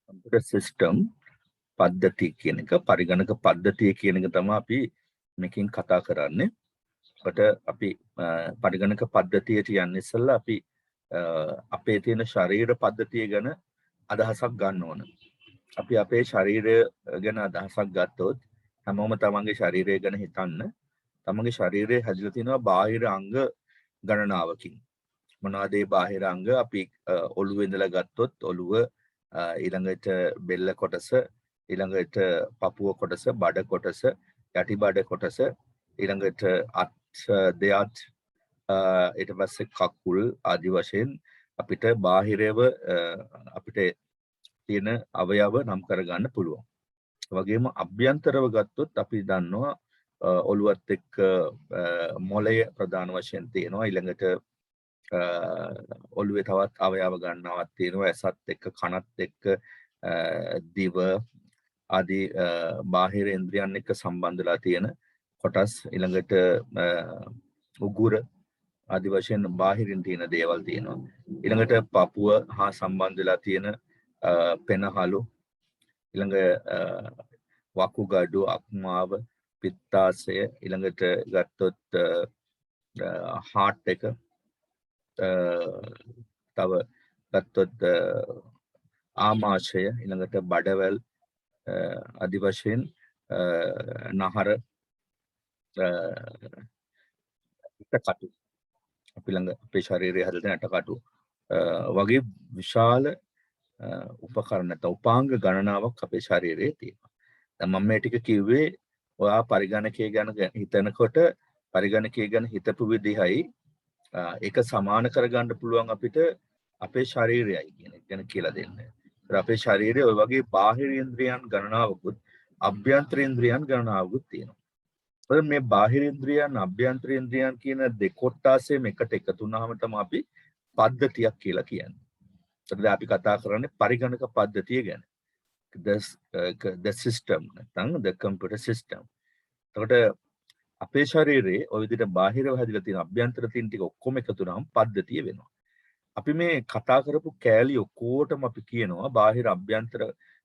Computer system පද්ධති කියන එක පරිගණක පද්ධතිය කියන එක තමයි අපි මේකෙන් කතා කරන්නේ. කොට අපි පරිගණක පද්ධතියට යන්නේ ඉස්සෙල්ලා අපි අපේ තියෙන ශරීර පද්ධතිය ගැන අදහසක් ගන්න ඕන. අපි අපේ ශරීරය ගැන අදහසක් ගත්තොත් හැමෝම තමන්ගේ ශරීරය ගැන හිතන්න. තමන්ගේ ශරීරය හැදිලා තියෙනවා බාහිර අංග ගණනාවකින්. මොනවාද ඒ බාහිර අංග? අපි ඔළුවේ ඉඳලා ගත්තොත් ඔළුව, ඊළඟට බෙල්ල කොටස, ඊළඟට පපුව කොටස, බඩ කොටස, යටි බඩ කොටස, ඊළඟට අත් දෙයත්, ඊට පස්සේ කකුල් ආදි වශයෙන් අපිට බාහිරව අපිට තියෙන අවයව නම් කරගන්න පුළුවන්. ඒ වගේම අභ්‍යන්තරව ගත්තොත් අපි දන්නවා ඔළුවත් එක්ක මොළය ප්‍රධාන වශයෙන් තියෙනවා. ඊළඟට ඔළුවේ තවත් අවයව ගන්නවක් තියෙනවා. ඇසත් එක්ක, කනත් එක්ක, දිව ආදී බාහිර ඉන්ද්‍රියන් එක්ක සම්බන්ධලා තියෙන කොටස්, ඊළඟට උගුර ආදි වශයෙන් බාහිරින් තියෙන දේවල් තියෙනවා. ඊළඟට පපුව හා සම්බන්ධලා තියෙන පෙනහළු, ඊළඟ වකුගඩු, අක්මාව, පිත්තාශය, ඊළඟට ගත්තොත් හાર્ට් එක, තව ගත්තොත් ආමාශය, ඊළඟට බඩවැල් ආදි වශයෙන් නහර, පිටකටු, අපි ළඟ අපේ ශරීරයේ හැදෙන ඇටකටු වගේ විශාල උපකරණ උපාංග ගණනාවක් අපේ ශරීරයේ තියෙනවා. දැන් මම මේ ටික කිව්වේ ඔයා පරිගණකය ගැන හිතනකොට පරිගණකය ගැන හිතපු විදිහයි ඒක සමාන කරගන්න පුළුවන් අපිට අපේ ශරීරයයි කියන එක ගැන කියලා දෙන්න. අපේ ශරීරයේ ඔය වගේ බාහිර ඉන්ද්‍රියන් ගණනාවකුත් අභ්‍යන්තර ඉන්ද්‍රියන් ගණනාවකුත් තියෙනවා. මේ බාහිර ඉන්ද්‍රියන් අභ්‍යන්තර ඉන්ද්‍රියන් කියන දෙකොට්ටාසෙම එකට එකතු වුණාම තමයි අපි පද්ධතියක් කියලා කියන්නේ. ඒකද අපි කතා කරන්නේ පරිගණක පද්ධතිය ගැන. the system නැත්නම් the computer system. එතකොට අපේ ශරීරයේ ඔය විදිහට බාහිරව හැදිලා තියෙන අභ්‍යන්තර තියෙන ටික ඔක්කොම එකතු වුණාම පද්ධතිය වෙනවා. අපි මේ කතා කරපු කෑලි ඔක්කොටම අපි කියනවා බාහිර අභ්‍යන්තර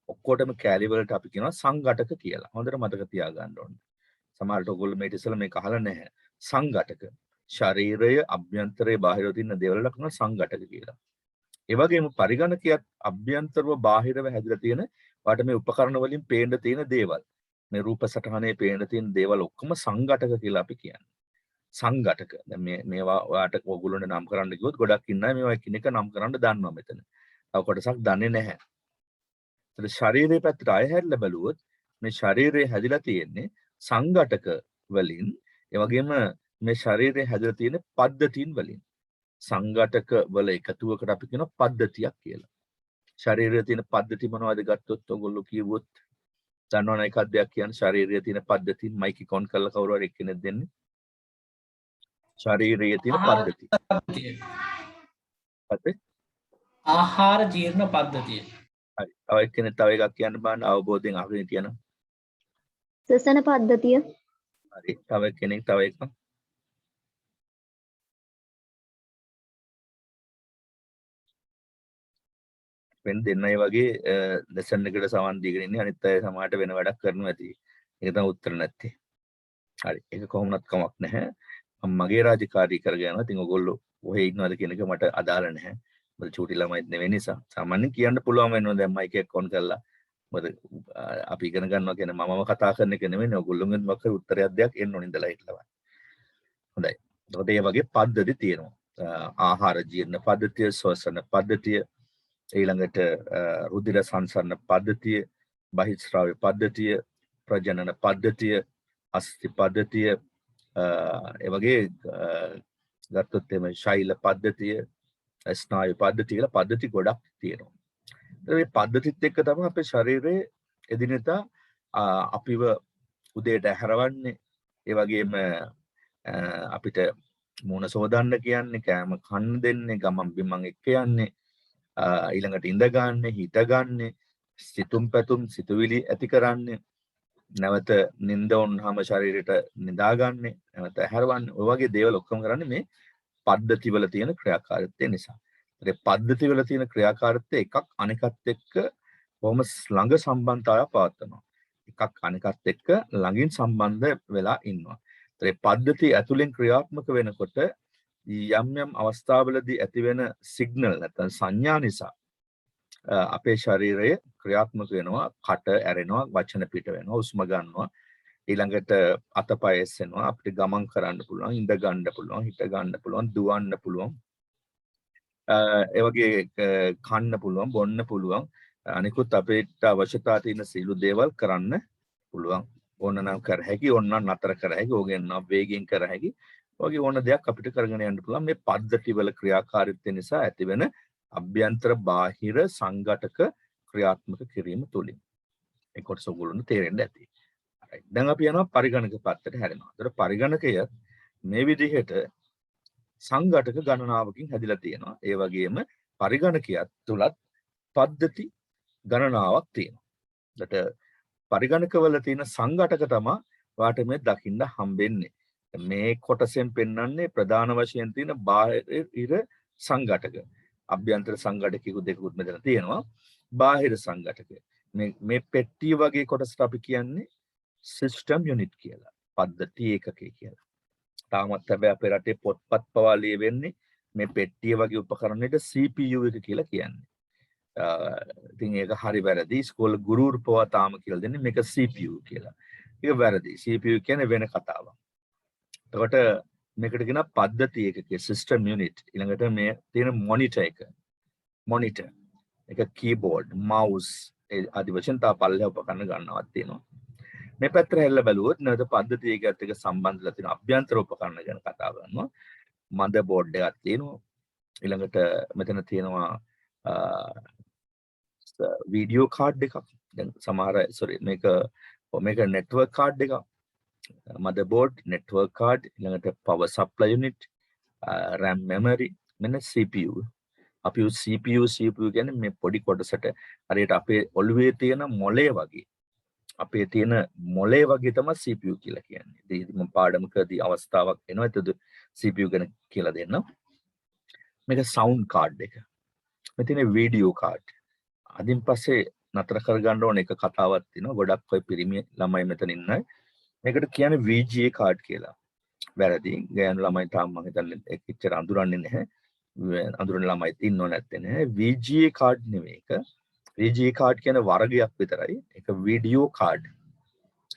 ඔක්කොටම කෑලි වලට අපි කියනවා සංඝටක කියලා. හොඳට මතක තියාගන්න ඕනේ. සමහරට ඔයගොල්ලෝ මේක ඉස්සෙල්ලා මේක අහලා නැහැ. සංඝටක. ශරීරය අභ්‍යන්තරයේ බාහිරව තියෙන දේවල් වලට කියනවා සංඝටක කියලා. ඒ වගේම පරිගණකයක් අභ්‍යන්තරව බාහිරව හැදිලා තියෙන වාට මේ උපකරණ වලින් පේන්න තියෙන දේවල්. මේ රූප සටහනේ පේන්න තියෙන දේවල් ඔක්කොම සංඝටක කියලා අපි කියන්නේ. සංඝටක. දැන් මේවා ඔයාට ඔයගොල්ලෝනේ නම් කරන්න කිව්වොත් ගොඩක් ඉන්නයි මේවා එකිනෙක නම් කරන්න දන්නවා මෙතන. තව කොටසක් දන්නේ නැහැ. ඒත් ශරීරයේ පැත්තට ආය හැරිලා බැලුවොත් මේ ශරීරය හැදිලා තියෙන්නේ සංඝටක වලින්. ඒ වගේම මේ ශරීරය හැදිලා තියෙන පද්ධතීන් වලින්. සංඝටක වල එකතුවකට අපි කියන පද්ධතියක් කියලා. ශරීරයේ තියෙන පද්ධති මොනවද ගත්තොත් ඔයගොල්ලෝ කිව්වොත් දන්නවනේ එකක් දෙයක් කියන්නේ ශරීරයේ තියෙන පද්ධති මයික් එක ඔන් කරලා කවුරු හරි එක්කෙනෙක් දෙන්නේ. ශරීරයේ තියෙන පද්ධති. ආහාර ජීර්ණ පද්ධතිය. හරි. තව එක්කෙනෙක් තව එකක් කියන්න බලන්න අවබෝධයෙන් අහගෙන කියනවා. ශ්වසන පද්ධතිය. හරි. තව එක්කෙනෙක් තව එකක්. වෙන දෙන්නයි වගේ ලෙසන් එකට සවන් දීගෙන ඉන්නේ අනිත් අය සමහරට වෙන වැඩක් කරනවා ඇති. ඒක තමයි උත්තර නැත්තේ. හරි. ඒක කොහොමවත් කමක් නැහැ. මම මගේ රාජකාරී කරගෙන යනවා. ඉතින් ඔයගොල්ලෝ ඔහේ ඉන්නවද කියන එක මට අදාළ නැහැ. මොකද චූටි ළමයිත් නෙවෙයි නිසා. සාමාන්‍යයෙන් කියන්න පුළුවන් වෙනවා දැන් මයික් එක ඔන් කරලා. මොකද අපි ඉගෙන ගන්නවා කියන්නේ මමම කතා කරන එක නෙවෙයි. ඔයගොල්ලෝගෙන් මොකක් හරි උත්තරයක් දෙයක් එන්න ඕන ඉඳලා හිටලා. හොඳයි. එතකොට මේ වගේ පද්ධති තියෙනවා. ආහාර ජීර්ණ පද්ධතිය, ශ්වසන පද්ධතිය, ඊළඟට රුධිර සංසරණ පද්ධතිය, බහිස්රාව්‍ය පද්ධතිය, ප්‍රජනන පද්ධතිය, අස්ථි පද්ධතිය, ඒ වගේ ගත්තොත් එමේ ශෛල පද්ධතිය, ස්නායු පද්ධතිය කියලා පද්ධති ගොඩක් තියෙනවා. මේ පද්ධතිත් එක්ක තමයි අපේ ශරීරයේ එදිනෙදා අපිව උදේට හැරවන්නේ. ඒ වගේම අපිට මූණ සෝදන්න කියන්නේ, කෑම කන්න දෙන්නේ, ගමන් බිමන් එක්ක යන්නේ, ඊළඟට ඉඳ ගන්න, හිට ගන්න, සිතුම් පැතුම් සිතුවිලි ඇති කරන්නේ, නැවත නිින්ද වුණාම ශරීරයට නිදාගන්නේ, නැවත හැරවන්නේ. ඔය වගේ දේවල් ඔක්කොම කරන්නේ මේ පද්ධති වල තියෙන ක්‍රියාකාරීත්වය නිසා. ඒ පද්ධති වල තියෙන ක්‍රියාකාරීත්වය එකක් අනිකත් එක්ක කොහොම ළඟ සම්බන්ධතාවයක් පවත්වනවා. එකක් අනිකත් එක්ක ළඟින් සම්බන්ධ වෙලා ඉන්නවා. ඒ පද්ධතිය ඇතුලෙන් ක්‍රියාත්මක වෙනකොට යම් අවස්ථාවලදී ඇතිවෙන සිග්නල් නැත්නම් සංඥා නිසා අපේ ශරීරය ක්‍රියාත්මක වෙනවා, කට ඇරෙනවා, වචන පිට වෙනවා, හුස්ම ගන්නවා, ඊළඟට අතපය එස්සෙනවා, අපිට ගමන් කරන්න පුළුවන්, ඉඳ ගන්න පුළුවන්, හිට ගන්න පුළුවන්, දුවන්න පුළුවන්, ඒ වගේ කන්න පුළුවන්, බොන්න පුළුවන්, අනිකුත් අපිට අවශ්‍යතාව තියෙන සියලු දේවල් කරන්න පුළුවන්. ඕන නම් කර හැකි, ඕන නම් නතර කර හැකි, ඕගෙන් නම් වේගෙන් කර හැකි. වගේ ඕන දෙයක් අපිට කරගෙන යන්න පුළුවන් මේ පද්ධතිවල ක්‍රියාකාරීත්වය නිසා ඇතිවෙන අභ්‍යන්තර බාහිර සංඝටක ක්‍රියාත්මක කිරීම තුලින්. ඒ කොටස ඔයගොල්ලන්ට තේරෙන්න ඇති. දැන් අපි යනවා පරිගණක පැත්තට හැරෙනවා. ඒතර පරිගණකය මේ විදිහට සංඝටක ගණනාවකින් හැදිලා තියෙනවා. ඒ වගේම පරිගණකයක් තුලත් පද්ධති ගණනාවක් තියෙනවා. ඒකට පරිගණකවල තියෙන සංඝටක තමයි වාට මේ දකින්න හම්බෙන්නේ. මේ කොටසෙන් පෙන්වන්නේ ප්‍රධාන වශයෙන් තියෙන බාහිර සංඝටක. අභ්‍යන්තර සංඝටකිකු දෙකකුත් මෙතන තියෙනවා. බාහිර සංඝටක. මේ පෙට්ටිය වගේ කොටසට අපි කියන්නේ සිස්ටම් යුනිට් කියලා. පද්ධති ඒකකය කියලා. තාමත් හැබැයි අපේ රටේ පොත්පත් පවා ලියවෙන්නේ මේ පෙට්ටිය වගේ උපකරණයට CPU එක කියලා කියන්නේ. ඉතින් ඒක හරි වැරදි. ඉස්කෝලේ ගුරුවරු පවා තාම කියලා දෙන්නේ මේක CPU කියලා. ඒක වැරදි. CPU කියන්නේ වෙන කතාවක්. එතකොට මේකට කියන පද්ධති ඒකකයේ සිස්ටම් යුනිට්. ඊළඟට මේ තියෙන මොනිටර් එක. මොනිටර්. ඒක කීබෝඩ්, මවුස් ආදි වශයෙන් තා පල්ලෙහා උපකරණ ගන්නවක් තියෙනවා. මේ පැත්තට හැරිලා බැලුවොත් නැවත පද්ධති ඒකත් එක්ක සම්බන්ධලා තියෙන අභ්‍යන්තර උපකරණ ගැන කතා කරනවා. මදර් බෝඩ් එකක් තියෙනවා. ඊළඟට මෙතන තියෙනවා වීඩියෝ කාඩ් එකක්. දැන් සමහර මේක නෙට්වර්ක් කාඩ් එකක්. මදර් බෝඩ්, නෙට්වර්ක් කාඩ්, ඊළඟට power supply unit, RAM memory, මෙන්න CPU. අපි CPU කියන්නේ මේ පොඩි කොටසට හරියට අපේ ඔළුවේ තියෙන මොලේ වගේ. අපේ තියෙන මොලේ වගේ තමයි CPU කියලා කියන්නේ. ඉතින් මම පාඩමකදී අවස්ථාවක් එනවා එතකොට CPU ගැන කියලා දෙන්නම්. මේක සවුන්ඩ් කාඩ් එක. මෙතන වීඩියෝ කාඩ්. අදින් පස්සේ නතර කරගන්න ඕන එක කතාවක් තියෙනවා. ගොඩක් ඔය පිරිමි ළමයි මෙතන ඉන්නයි. මේකට කියන්නේ VGA කාඩ් කියලා. වැරදි. ගෑනු ළමයි තාම මම හිතන්නේ ඒක ඉච්චර අඳුරන්නේ නැහැ. අඳුරන ළමයි ඉන්නව නැත්තේ නෑ. VGA කාඩ් නෙමෙයි ඒක. VGA කාඩ් කියන වර්ගයක් විතරයි. ඒක වීඩියෝ කාඩ්.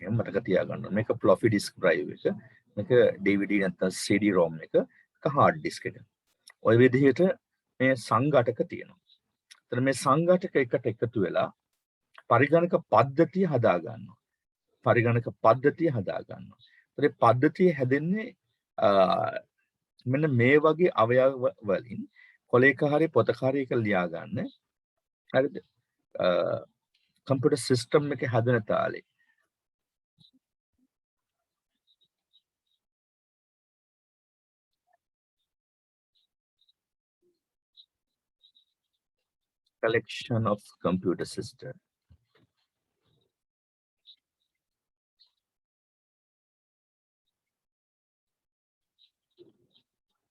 එහෙනම් මතක තියාගන්න ඕනේ. මේක floppy disk drive එක. මේක DVD නැත්නම් CD-ROM එක. ඒක hard disk එක. ওই විදිහට මේ සංඝටක තියෙනවා. එතන මේ සංඝටක එකට එකතු වෙලා පරිගණක පද්ධතිය හදා ගන්නවා. පරිගණක පද්ධතිය හදා ගන්නවා. ඒ පද්ධතිය හැදෙන්නේ මෙන්න මේ වගේ අවයව වලින් කොලේක හරි පොතක හරි එක ලියා ගන්න. හරිද? කම්පියුටර් සිස්ටම් එක හැදෙන තාලේ collection of computer system.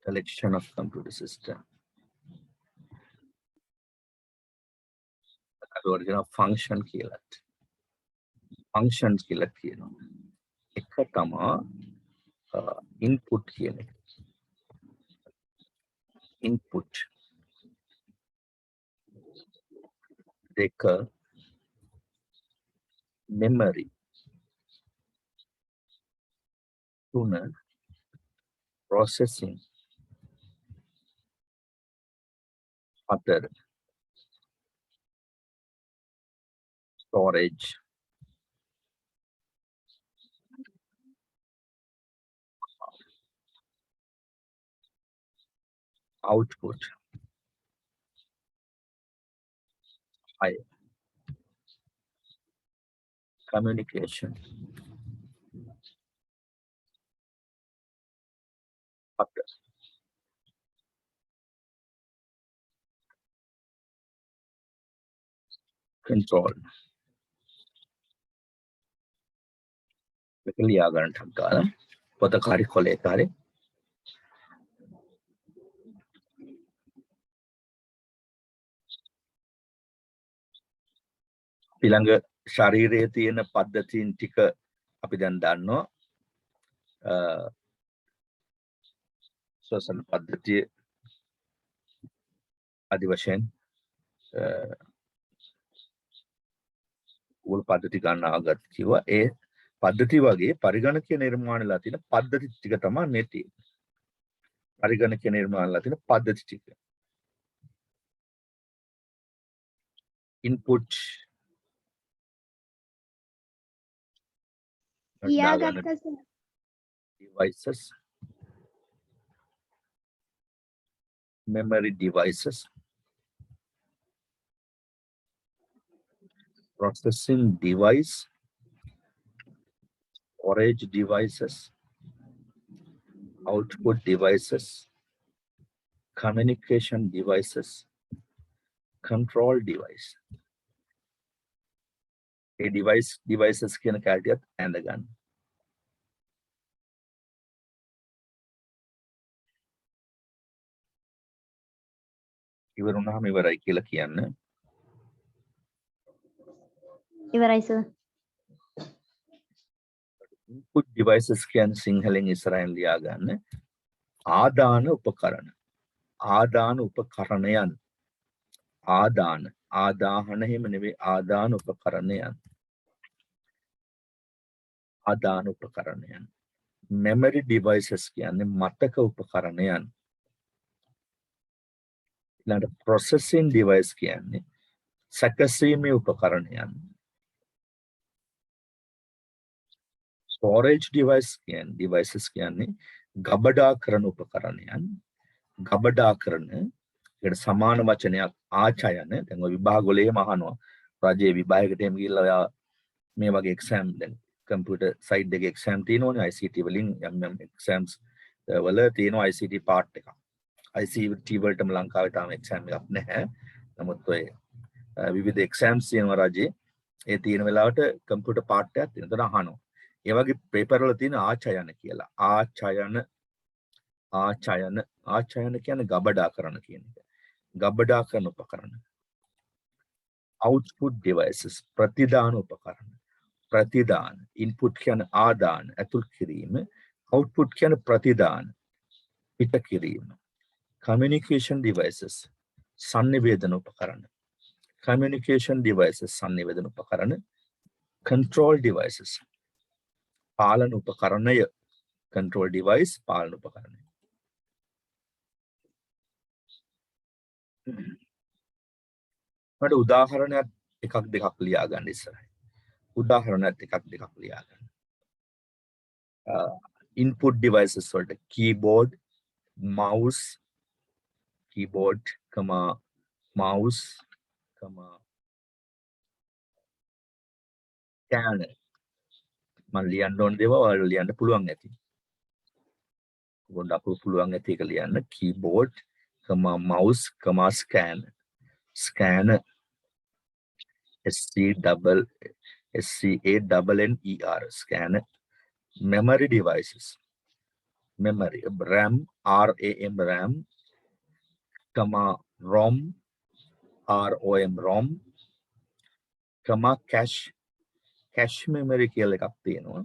Collection of computer system. අරවල කියන ෆන්ක්ෂන් කියලාත්. ෆන්ක්ෂන්ස් කියලා කියනවා. එක තමයි ඉන්පුට් කියන එක. ඉන්පුට් දෙක memory තුන processing හතර storage output high communication හතර control මේක ලියා ගන්න ටක් පොතක හරි කොලේක හරි ඊළඟ ශරීරයේ තියෙන පද්ධතීන් ටික අපි දැන් දන්නවා. ශ්වසන පද්ධතිය ආදි වශයෙන් උල් පද්ධති ගන්නාගත් කිව්වා. ඒ පද්ධති වගේ පරිගණකීය නිර්මාණලා තියෙන පද්ධති ටික තමයි මේ තියෙන්නේ. පරිගණකීය නිර්මාණලා තියෙන පද්ධති ටික. input devices, memory devices, processing device, storage devices, output devices, communication devices, control device. A devices කියන කැටියත් ඇඳ ගන්න. ඉවරුණාම ඉවරයි කියලා කියන්න. ඉවරයි සර්. input devices කියන්නේ සිංහලෙන් ඉස්සරහින් ලියා ගන්න. ආදාන උපකරණ. ආදාන උපකරණයන්. ආදාහන එහෙම නෙවෙයි ආදාන උපකරණයන්. ආදාන උපකරණයන්. memory devices කියන්නේ මතක උපකරණයන්. ඊළඟට processing device කියන්නේ සැකසීමේ උපකරණයන්. storage devices කියන්නේ ගබඩා කරන උපකරණයන්. ගබඩා කරන ඒකට සමාන වචනයක් ආචයන. දැන් ඔය විභාග වලේම අහනවා. රජයේ විභාගයකට එම් ගිහලා ඔයා මේ වගේ එක්සෑම් දැන් කම්පියුටර් සයිඩ් එකේ එක්සෑම් තියෙනවනේ ICT වලින් යම් එක්සෑම්ස් වල තියෙනවා ICT පාර්ට් එකක්. ICT වලටම ලංකාවේ තාම එක්සෑම් එකක් නැහැ. නමුත් ඔය විවිධ එක්සෑම්ස් තියෙනවා රජයේ. ඒ තියෙන වෙලාවට කම්පියුටර් පාර්ට් එකක් තියෙනවා. එතන අහනවා. ඒ වගේ පේපර් වල තියෙන ආචයන කියලා. ආචයන කියන්නේ ගබඩා කරන කියන එක. ගබඩා කරන උපකරණ. output devices ප්‍රතිදාන උපකරණ. ප්‍රතිදාන input කියන්නේ ආදාන ඇතුල් කිරීම. output කියන්නේ ප්‍රතිදාන පිට කිරීම. communication devices sannivedana උපකරණ. communication devices sannivedana උපකරණ. control devices පාලන උපකරණය. control device පාලන උපකරණය. මට උදාහරණයක් එකක් දෙකක් ලියා ගන්න ඉස්සරහින්. උදාහරණයක් එකක් දෙකක් ලියා ගන්න. input devices වලට keyboard, mouse, scanner. මම ලියන්න ඕන දේවල් ඔයාලට ලියන්න පුළුවන් ඇති. ගොඩක් පුළුවන් ඇති එක ලියන්න. keyboard, mouse, scanner. Scanner. SCANNER. Scanner. Memory devices. Memory. RAM, RAM, ROM, ROM, cache. Cache memory කියලා එකක් තියෙනවා.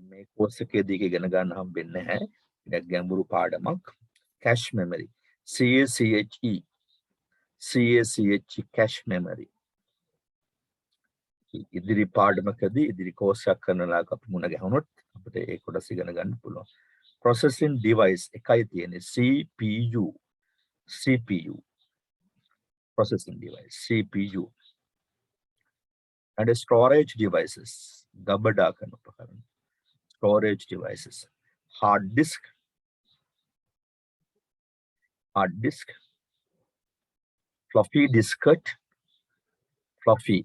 මේ course එකේදී ඉගෙන ගන්න හම්බෙන්නේ නැහැ. ඒක ගැඹුරු පාඩමක්. Cache memory. CACHE cache memory. ඉදිරි පාඩමකදී ඉදිරි course එකක් කරනලා අපි මුණ ගැහුනොත් අපිට ඒ කොටස ඉගෙන ගන්න පුළුවන්. Processing device එකයි තියෙන්නේ CPU. Processing device CPU. And storage devices ගබඩා කරන උපකරණ. Storage devices hard disk, floppy diskette, floppy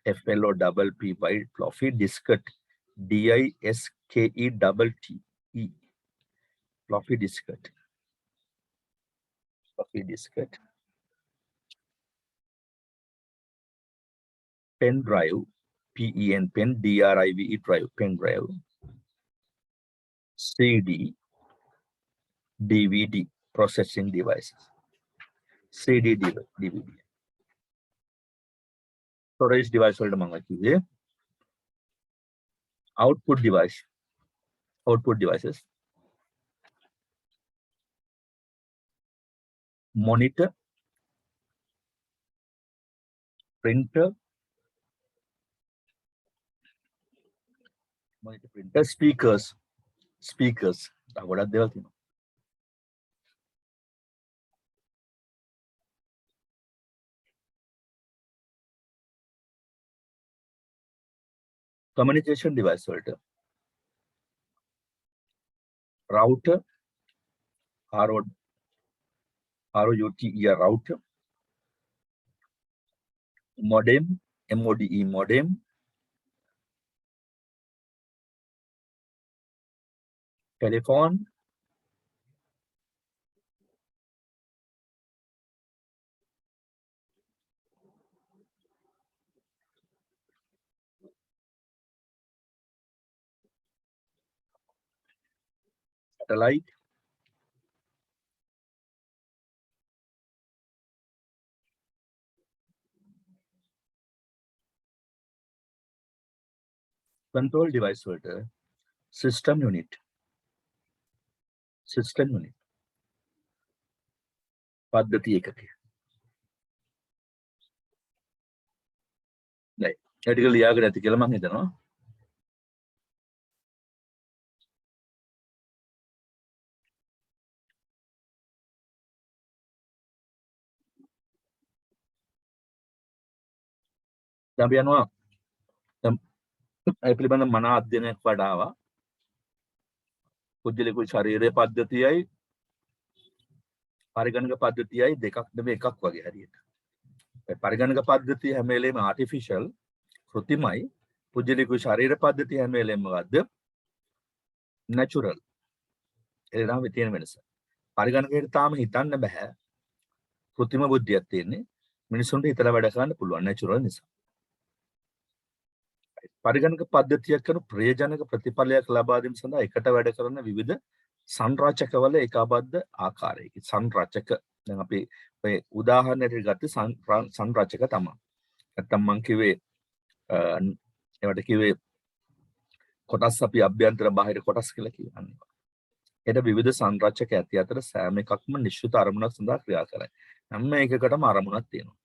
FLOPPY, floppy diskette, DISKETTE, floppy diskette, pen drive, pen DRIVE drive, pen drive, CD, DVD processing devices, CD, DVD. storage device වලට මම කිව්වේ output devices monitor printer speakers ගොඩක් දේවල් තියෙනවා. communication device වලට router router modem modem telephone satellite control device වලට system unit පද්ධති එකකය. නෑ ඒ ටික ලියාගෙන ඇති කියලා මම හිතනවා. දැන් අපි යනවා ඒ පිළිබඳ මන අධ්‍යයනයක් වඩාවා පුද්ගලික ශරීරයේ පද්ධතියයි පරිගණක පද්ධතියයි දෙකක් නෙමෙයි එකක් වගේ හරියට. ඒ පරිගණක පද්ධතිය හැම වෙලේම ආටිෆිෂල් කෘත්‍රිමයි. පුද්ගලික ශරීර පද්ධතිය හැම වෙලේම මොකද්ද? නැචරල්. ඒ තමයි තියෙන වෙනස. පරිගණකයට තාම හිතන්න බෑ. කෘත්‍රිම බුද්ධියක් තියෙන්නේ. මිනිසුන්ට හිතලා වැඩ කරන්න පුළුවන් නැචරල් නිසා. පරිගණක පද්ධතියක් කරන ප්‍රයෝජනක ප්‍රතිඵලයක් ලබා ගැනීම සඳහා එකට වැඩ කරන විවිධ සංරාචකවල ඒකාබද්ධ ආකාරයක සංරාචක දැන් අපි ඔය උදාහරණයක් ගත්තේ සංරාචක තමයි. නැත්තම් මම කිව්වේ ඒවට කිව්වේ කොටස් අපි අභ්‍යන්තර බාහිර කොටස් කියලා කියන්නේ. ඒට විවිධ සංරාචක ඇති අතර සෑම එකක්ම නිශ්චිත අරමුණක් සඳහා ක්‍රියා කරයි. හැම එකකටම අරමුණක් තියෙනවා.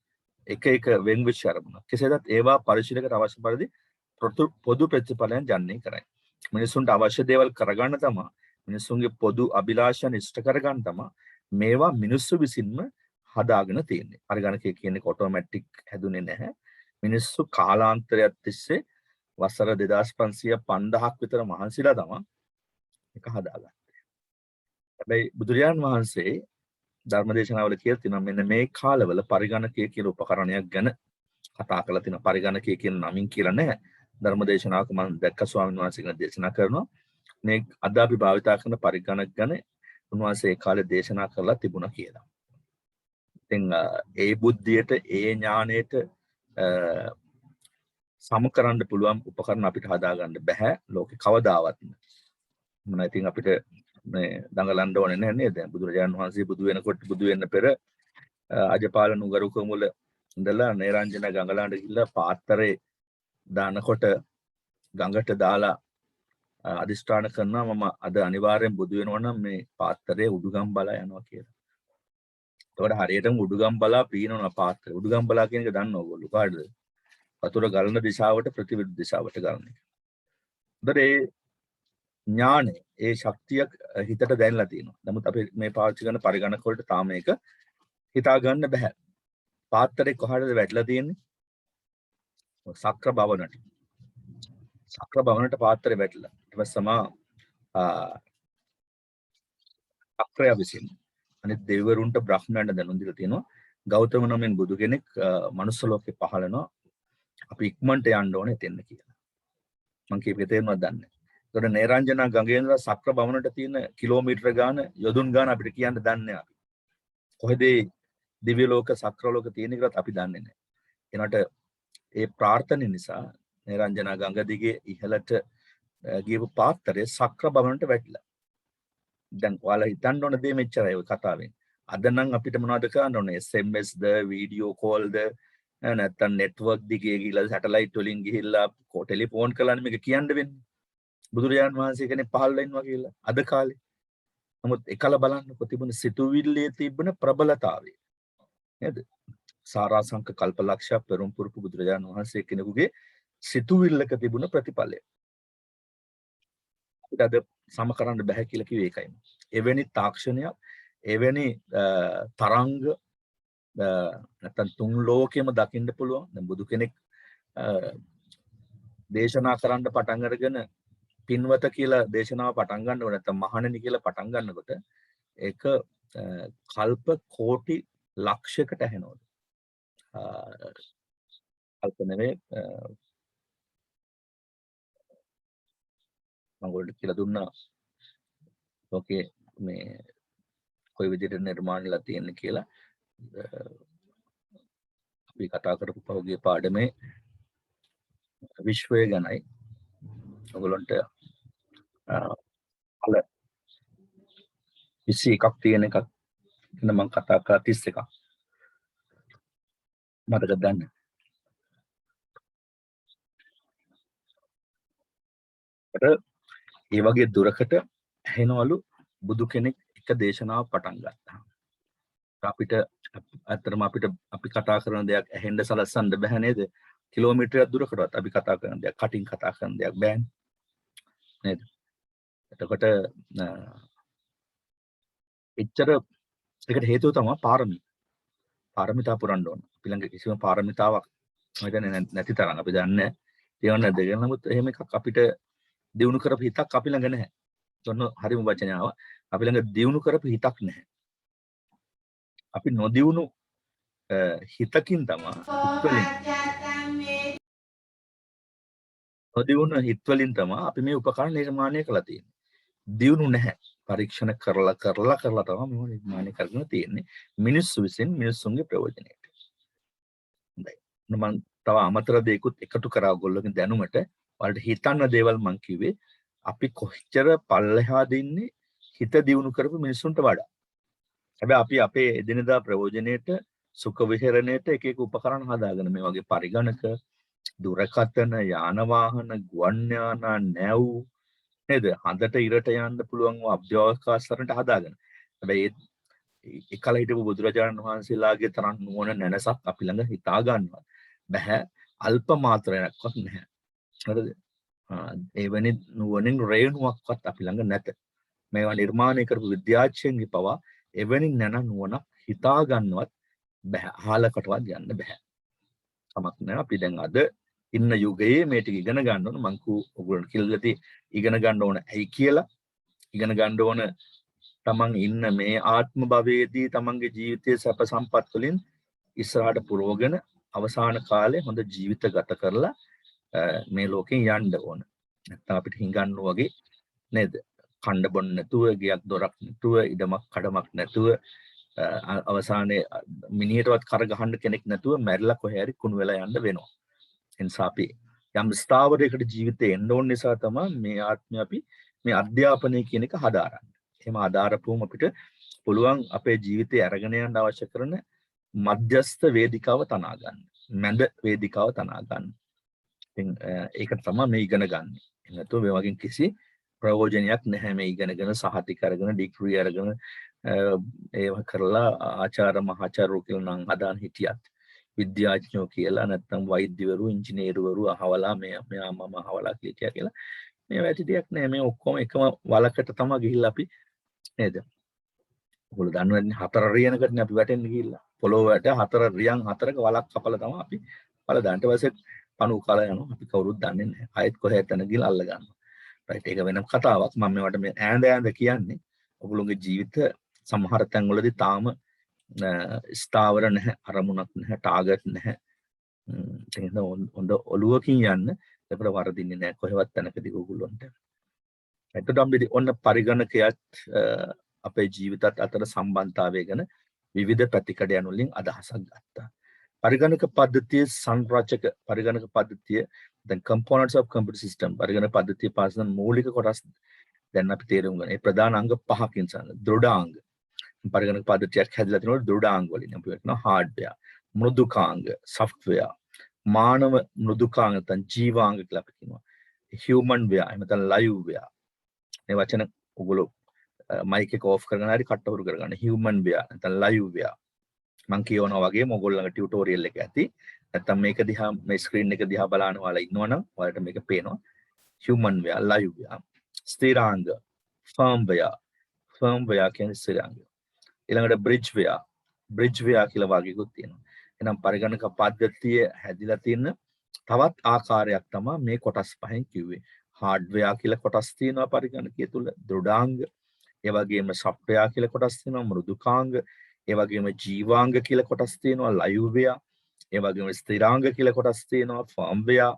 එක වෙන් වෙච්ච අරමුණක්. කෙසේදත් ඒවා පරිශීලකට අවශ්‍ය පරිදි පොදු ප්‍රතිඵලයන් ජනනය කරයි. මිනිසුන්ට අවශ්‍ය දේවල් කරගන්න තමයි මිනිසුන්ගේ පොදු අභිලාෂයන් ඉෂ්ට කරගන්න තමයි මේවා මිනිස්සු විසින්ම හදාගෙන තියෙන්නේ. පරිගණකය කියන්නේ ඔටෝමැටික් හැදුනේ නැහැ. මිනිස්සු කාලාන්තරයක් තිස්සේ වසර 2550ක් විතර මහන්සිලා තමයි ඒක හදාගත්තේ. හැබැයි බුදුරජාණන් වහන්සේ ධර්මදේශනාවල කියලා තියෙනවා මෙන්න මේ කාලවල පරිගණකය කියන උපකරණයක් ගැන කතා කරලා තියෙනවා. පරිගණකය කියන නමින් කියලා නැහැ. ධර්මදේශනාවක මම දැක්ක ස්වාමීන් වහන්සේ කෙනෙක් දේශනා කරනවා. මේ අද අපි භාවිතා කරන පරිගණක ගැන උන්වහන්සේ ඒ කාලේ දේශනා කරලා තිබුණා කියලා. ඉතින් ඒ බුද්ධියට ඒ ඥාණයට සමකරන්න පුළුවන් උපකරණ අපිට හදාගන්න බෑ ලෝකේ කවදාවත්. මොනවා ඉතින් අපිට මේ දඟලන්න ඕනේ නැහැ නේද? බුදුරජාණන් වහන්සේ බුදු වෙනකොට බුදු වෙන්න පෙර අජපාල නුගරුකම වල ඉඳලා නේරංජන ගඟලන්ට ගිහිල්ලා පාත්‍රේ දානකොට ගඟට දාලා අදිෂ්ඨාන කරනවා මම අද අනිවාර්යෙන් බුදු වෙනවා නම් මේ පාත්‍රයේ උඩුගම් බලා යනවා කියලා. ඒකට හරියටම උඩුගම් බලා පීනනවා පාත්‍රය. උඩුගම් බලා කියන එක දන්නව ඔයගොල්ලෝ කාටද? වතුර ගලන දිශාවට ප්‍රතිවිරුද්ධ දිශාවට ගලන එක. ඒ ඥානෙ ඒ ශක්තිය හිතට දැනලා තියෙනවා. නමුත් අපි මේ පාවිච්චි කරන පරිගණක වලට තාම මේක හිතා ගන්න බෑ. පාත්‍රේ කොහටද වැටලා තියෙන්නේ? සක්‍ර භවනට. සක්‍ර භවනට පාත්‍රේ වැටලා. ඊට පස්සේ සක්‍රය විසින් අනිත් දෙවිවරුන්ට බ්‍රහ්මයන්ට දැනුම් දීලා තියෙනවා. ගෞතම නමෙන් බුදු කෙනෙක් මනුස්ස ලෝකේ පහළ වෙනවා. අපි ඉක්මනට යන්න ඕනේ එතෙන්න කියලා. මම කියපේ තේරුණාද දන්නේ. ඒකට නේරංජනා ගඟේ ඉඳලා සක්‍ර භවනට තියෙන කිලෝමීටර ගාන යොදුන් ගාන අපිට කියන්න දන්නේ අපි. කොහෙද දිව්‍ය ලෝක සක්‍ර ලෝක තියෙන එකවත් අපි දන්නේ නැහැ. ඒනට ඒ ප්‍රාර්ථනෙ නිසා නේරංජනා ගඟ දිගේ ඉහළට ගියපු පාත්‍රයේ සක්‍ර භවනට වැටිලා. දැන් ඔයාලා හිතන්න ඕන දේ මෙච්චරයි ඔය කතාවෙන්. අද නම් අපිට මොනවද කරන්න ඕනේ? SMS ද, වීඩියෝ කෝල් ද, නැත්තම් නෙට්වර්ක් දිගේ ගිහිල්ලා සැටලයිට් වලින් ගිහිල්ලා ටෙලිෆෝන් කළානේ මේක කියන්න වෙන්නේ. බුදුරජාණන් වහන්සේ කෙනෙක් පහළ වෙනවා කියලා අද කාලේ. නමුත් එකල බලන්නකො තිබුණ සිතුවිල්ලේ තිබුණ ප්‍රබලතාවය. නේද? සාරාංශක කල්පලක්ෂ පෙරම් පුරුපු බුදුරජාණන් වහන්සේ කෙනෙකුගේ සිතුවිල්ලක තිබුණ ප්‍රතිඵලය. අපිට අද සම කරන්න බෑ කියලා කිව්වේ ඒකයි. එවැනි තාක්ෂණයක්, එවැනි තරංග නැත්නම් තුන් ලෝකෙම දකින්න පුළුවන්. දැන් බුදු කෙනෙක් දේශනා කරන්න පටන් අරගෙන පින්වත කියලා දේශනාව පටන් ගන්නකොට නැත්නම් මහණෙනි කියලා පටන් ගන්නකොට ඒක කල්ප කෝටි ලක්ෂයකට ඇහෙනවලු. කල්ප නෙවෙයි මම ඔයාලට කියලා දුන්නා ඕකේ මේ කොයි විදිහට නිර්මාණයලා තියෙන්නේ කියලා. අපි කතා කරපු පහුගිය පාඩමේ විශ්වය ගැනයි ඔයගොල්ලන්ට අල 21ක් තියෙන එකක් ගැන මම කතා කරා 31ක් මතක ගන්න. ඒ වගේ දුරකට ඇහෙනවලු බුදු කෙනෙක් එක දේශනාවක් පටන් ගත්තා. අපිට ඇත්තටම අපි කතා කරන දෙයක් ඇහෙන්න සලස්සන්න බෑ නේද? කිලෝමීටරයක් දුරකටවත් අපි කතා කරන දෙයක් කටින් කතා කරන දෙයක් බෑනේ. නේද? එතකොට එච්චර ඒකට හේතුව තමයි පාරමිතා පුරන්න ඕන. අපි ළඟ කිසිම පාරමිතාවක් මම හිතන්නේ නැති තරම් අපි දන්නේ තියෙනවද නැද්ද කියලා. නමුත් එහෙම එකක් අපිට දිනු කරපු හිතක් අපි ළඟ නැහැ. ඔන්න හරිම වචනාව. අපි ළඟ දිනු කරපු හිතක් නැහැ. අපි නොදියුණු හිතකින් තමයි නොදියුණු හිත වලින් තමයි අපි මේ උපකරණ නිර්මාණය කළා තියෙන්නේ. දියුණු නැහැ. පරීක්ෂණ කරලා තමයි මේව නිර්මාණය කරගෙන තියෙන්නේ. මිනිස්සු විසින් මිනිස්සුන්ගේ ප්‍රයෝජනයට. හොඳයි. මම තව අමතර දෙයක්ත් එකතු කරා ඔයගොල්ලෝගේ දැනුමට. ඔයාලට හිතන්න දේවල් මම කිව්වේ අපි කොච්චර පල්ලෙහාද ඉන්නේ හිත දියුණු කරපු මිනිස්සුන්ට වඩා. හැබැයි අපි අපේ එදිනදා ප්‍රයෝජනයට සුඛ විහරණයට එක එක උපකරණ හදාගෙන මේ වගේ පරිගණක, දුරකථන, යාන වාහන, ගුවන් යාන, නැව් නේද? හඳට ඉරට යන්න පුළුවන් අභ්‍යවකාශතරන්ට හදාගෙන. හැබැයි එකල හිටපු බුදුරජාණන් වහන්සේලාගේ තරම් නුවණ නැනසක් අපි ළඟ හිතා ගන්නවා බෑ. අල්ප මාත්‍රයක්වත් නැහැ. හරිද? එවැනි නුවණින් රේණුවක්වත් අපි ළඟ නැත. මේවා නිර්මාණය කරපු විද්‍යාඥයන්ගේ පවා එවැනි නැන නුවණක් හිතා ගන්නවත් බෑ. අහලකටවත් යන්න බෑ. කමක් නෑ. අපි දැන් අද ඉන්න යුගයේ මේ ටික ඉගෙන ගන්න ඕන. මං ඔයගොල්ලන්ට කියලා ඉගෙන ගන්න ඕන ඇයි කියලා. ඉගෙන ගන්න ඕන තමන් ඉන්න මේ ආත්ම භවයේදී තමන්ගේ ජීවිතයේ සැප සම්පත් වලින් ඉස්සරහට පුරවගෙන අවසාන කාලේ හොඳ ජීවිත ගත කරලා මේ ලෝකෙන් යන්න ඕන. නැත්නම් අපිට හිඟන්න වගේ නේද? කණ්ඩ බොන්න නැතුව, ගියක් දොරක් නැතුව, ඉඩමක් කඩමක් නැතුව අවසානයේ මිනිහටවත් කර ගහන්න කෙනෙක් නැතුව මැරිලා කොහේ හරි කුණු වෙලා යන්න වෙනවා. එනිසා අපි යම් ස්ථාවරයකට ජීවිතේ එන්න ඕන නිසා තමයි මේ ආත්මය අපි මේ අධ්‍යාපනය කියන එක හදාරන්නේ. එහෙම ආධාරපුවම අපිට පුළුවන් අපේ ජීවිතේ අරගෙන යන්න අවශ්‍ය කරන මධ්‍යස්ථ වේදිකාව තනා ගන්න. මැද වේදිකාව තනා ගන්න. ඉතින් ඒක තමයි මේ ඉගෙන ගන්න. නැත්නම් මේ වගේ කිසි ප්‍රයෝජනයක් නැහැ මේ ඉගෙනගෙන සහතික අරගෙන ඩිග්‍රී අරගෙන ඒව කරලා ආචාර්ය මහාචාර්ය කියලා නම් හදාන හිටියත් විද්‍යාඥයෝ කියලා නැත්නම් වෛද්‍යවරු ඉංජිනේරුවරු අහවලා මෙයා මම අහවලා කියලා මේ වැටි දෙයක් නෑ. මේ ඔක්කොම එකම වලකට තමයි ගිහිල්ලා අපි නේද? ඔයගොල්ලෝ දන්නවනේ 4 රියනකටනේ අපි වැටෙන්න ගිහිල්ලා. පොළොව වැට 4 රියන් 4ක වලක් කපලා තමයි අපි වල දාන්න. ඊට පස්සේ පණු කාලා යනවා. අපි කවුරුත් දන්නේ නැහැ. ආයෙත් කොහෙද යන ගිහිල්ලා අල්ල ගන්නවා. රයිට්. ඒක වෙනම කතාවක්. මම මේවට මේ ඈඳ කියන්නේ ඔයගොල්ලෝගේ ජීවිත සමහර තැන්වලදී තාම ස්ථාවර නැහැ, අරමුණක් නැහැ, ටාගට් නැහැ. ඒක හොඳ ඔලුවකින් යන්න. ඒකට වරදින්නේ නැහැ කොහෙවත් තැනකදී ඔයගොල්ලන්ට. එතකොට අපි ඔන්න පරිගණකයක් අපේ ජීවිතත් අතර සම්බන්ධතාවය ගැන විවිධ පැතිකඩයන් වලින් අදහසක් ගත්තා. පරිගණක පද්ධතියේ සංරචක පරිගණක පද්ධතිය දැන් components of computer system පරිගණක පද්ධතිය පාසන මූලික කොටස් දැන් අපි තේරුම් ගන්න. ඒ ප්‍රධාන අංග 5කින් දෘඩාංග. පරිගණක පද්ධතියක් හැදලා තිනකොට දෘඩාංග වලින් අපි කියනවා හાર્ඩ්වෙයාර්, මෘදුකාංග, සොෆ්ට්වෙයාර්, මානව මෘදුකාංග නැත්නම් ජීවාංග කියලා අපි කියනවා. හියුමන් වෙයාර් එහෙම නැත්නම් ලයිව් වෙයාර්. මේ වචන ඔයගොල්ලෝ මයික් එක ඕෆ් කරගෙන හරි කට්ටවරු කරගන්න. හියුමන් වෙයාර් නැත්නම් ලයිව් වෙයාර්. මම කියවනවා වගේම ඔයගොල්ලෝ ළඟ ටියුටෝරියල් එක ඇති. නැත්නම් මේක දිහා මේ ස්ක්‍රීන් එක දිහා බලන ඔයාලා ඉන්නවනම් ඔයාලට මේක පේනවා. human wear, live wear, ස්ථිරාංග, firm wear කියන්නේ ස්ථිරාංග. ඊළඟට bridge wear කියලා වගේකුත් තියෙනවා. එහෙනම් පරිගණක පද්ධතිය හැදිලා තියෙන තවත් ආකාරයක් තමයි මේ කොටස් පහෙන් කිව්වේ. hardware කියලා කොටස් තියෙනවා පරිගණකය තුල, දෘඩාංග, ඒ වගේම software කියලා කොටස් තියෙනවා, මෘදුකාංග, ඒ වගේම ජීවාංග කියලා කොටස් තියෙනවා, live wear, ඒ වගේම ස්ථිරාංග කියලා කොටස් තියෙනවා, firm wear,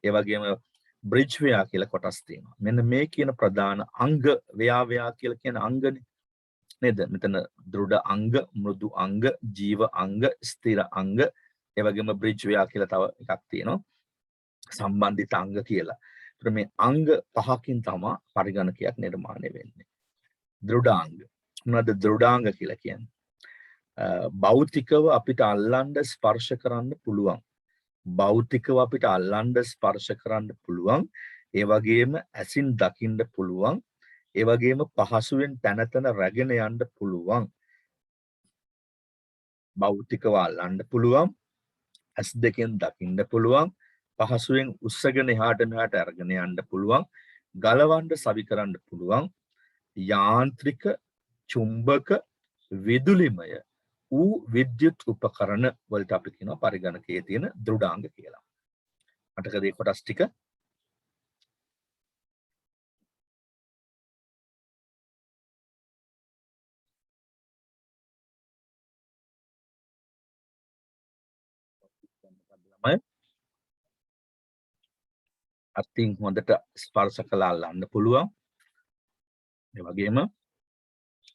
ඒ වගේම bridge wear කියලා කොටස් තියෙනවා. මෙන්න මේ කියන ප්‍රධාන අංග wear කියලා කියන අංගනේ නේද? මෙතන දෘඩ අංග, මෘදු අංග, ජීව අංග, ස්ථිර අංග, ඒ වගේම bridge wear කියලා තව එකක් තියෙනවා. සම්බන්ධිත අංග කියලා. ඒතර මේ අංග පහකින් තමයි පරිගණකයක් නිර්මාණය වෙන්නේ. දෘඩාංග. මොනවද දෘඩාංග කියලා කියන්නේ? භෞතිකව අපිට අල්ලන්න ස්පර්ශ කරන්න පුළුවන්. භෞතිකව අපිට අල්ලන්න ස්පර්ශ කරන්න පුළුවන්. ඒ වගේම ඇසින් දකින්න පුළුවන්. ඒ වගේම පහසුවෙන් තන තන රැගෙන යන්න පුළුවන්. භෞතිකව අල්ලන්න පුළුවන්. ඇස් දෙකෙන් දකින්න පුළුවන්. පහසුවෙන් උස්සගෙන එහාට මෙහාට අරගෙන යන්න පුළුවන්. ගලවන්න සවි කරන්න පුළුවන්. යාන්ත්‍රික, චුම්බක, විදුලිමය වූ විද්‍යුත් උපකරණ වලට අපි කියනවා පරිගණකයේ තියෙන දෘඩාංග කියලා. අටක දේ කොටස් ටික ළමයි අතින් හොඳට ස්පර්ශ කළා අල්ලන්න පුළුවන්. ඒ වගේම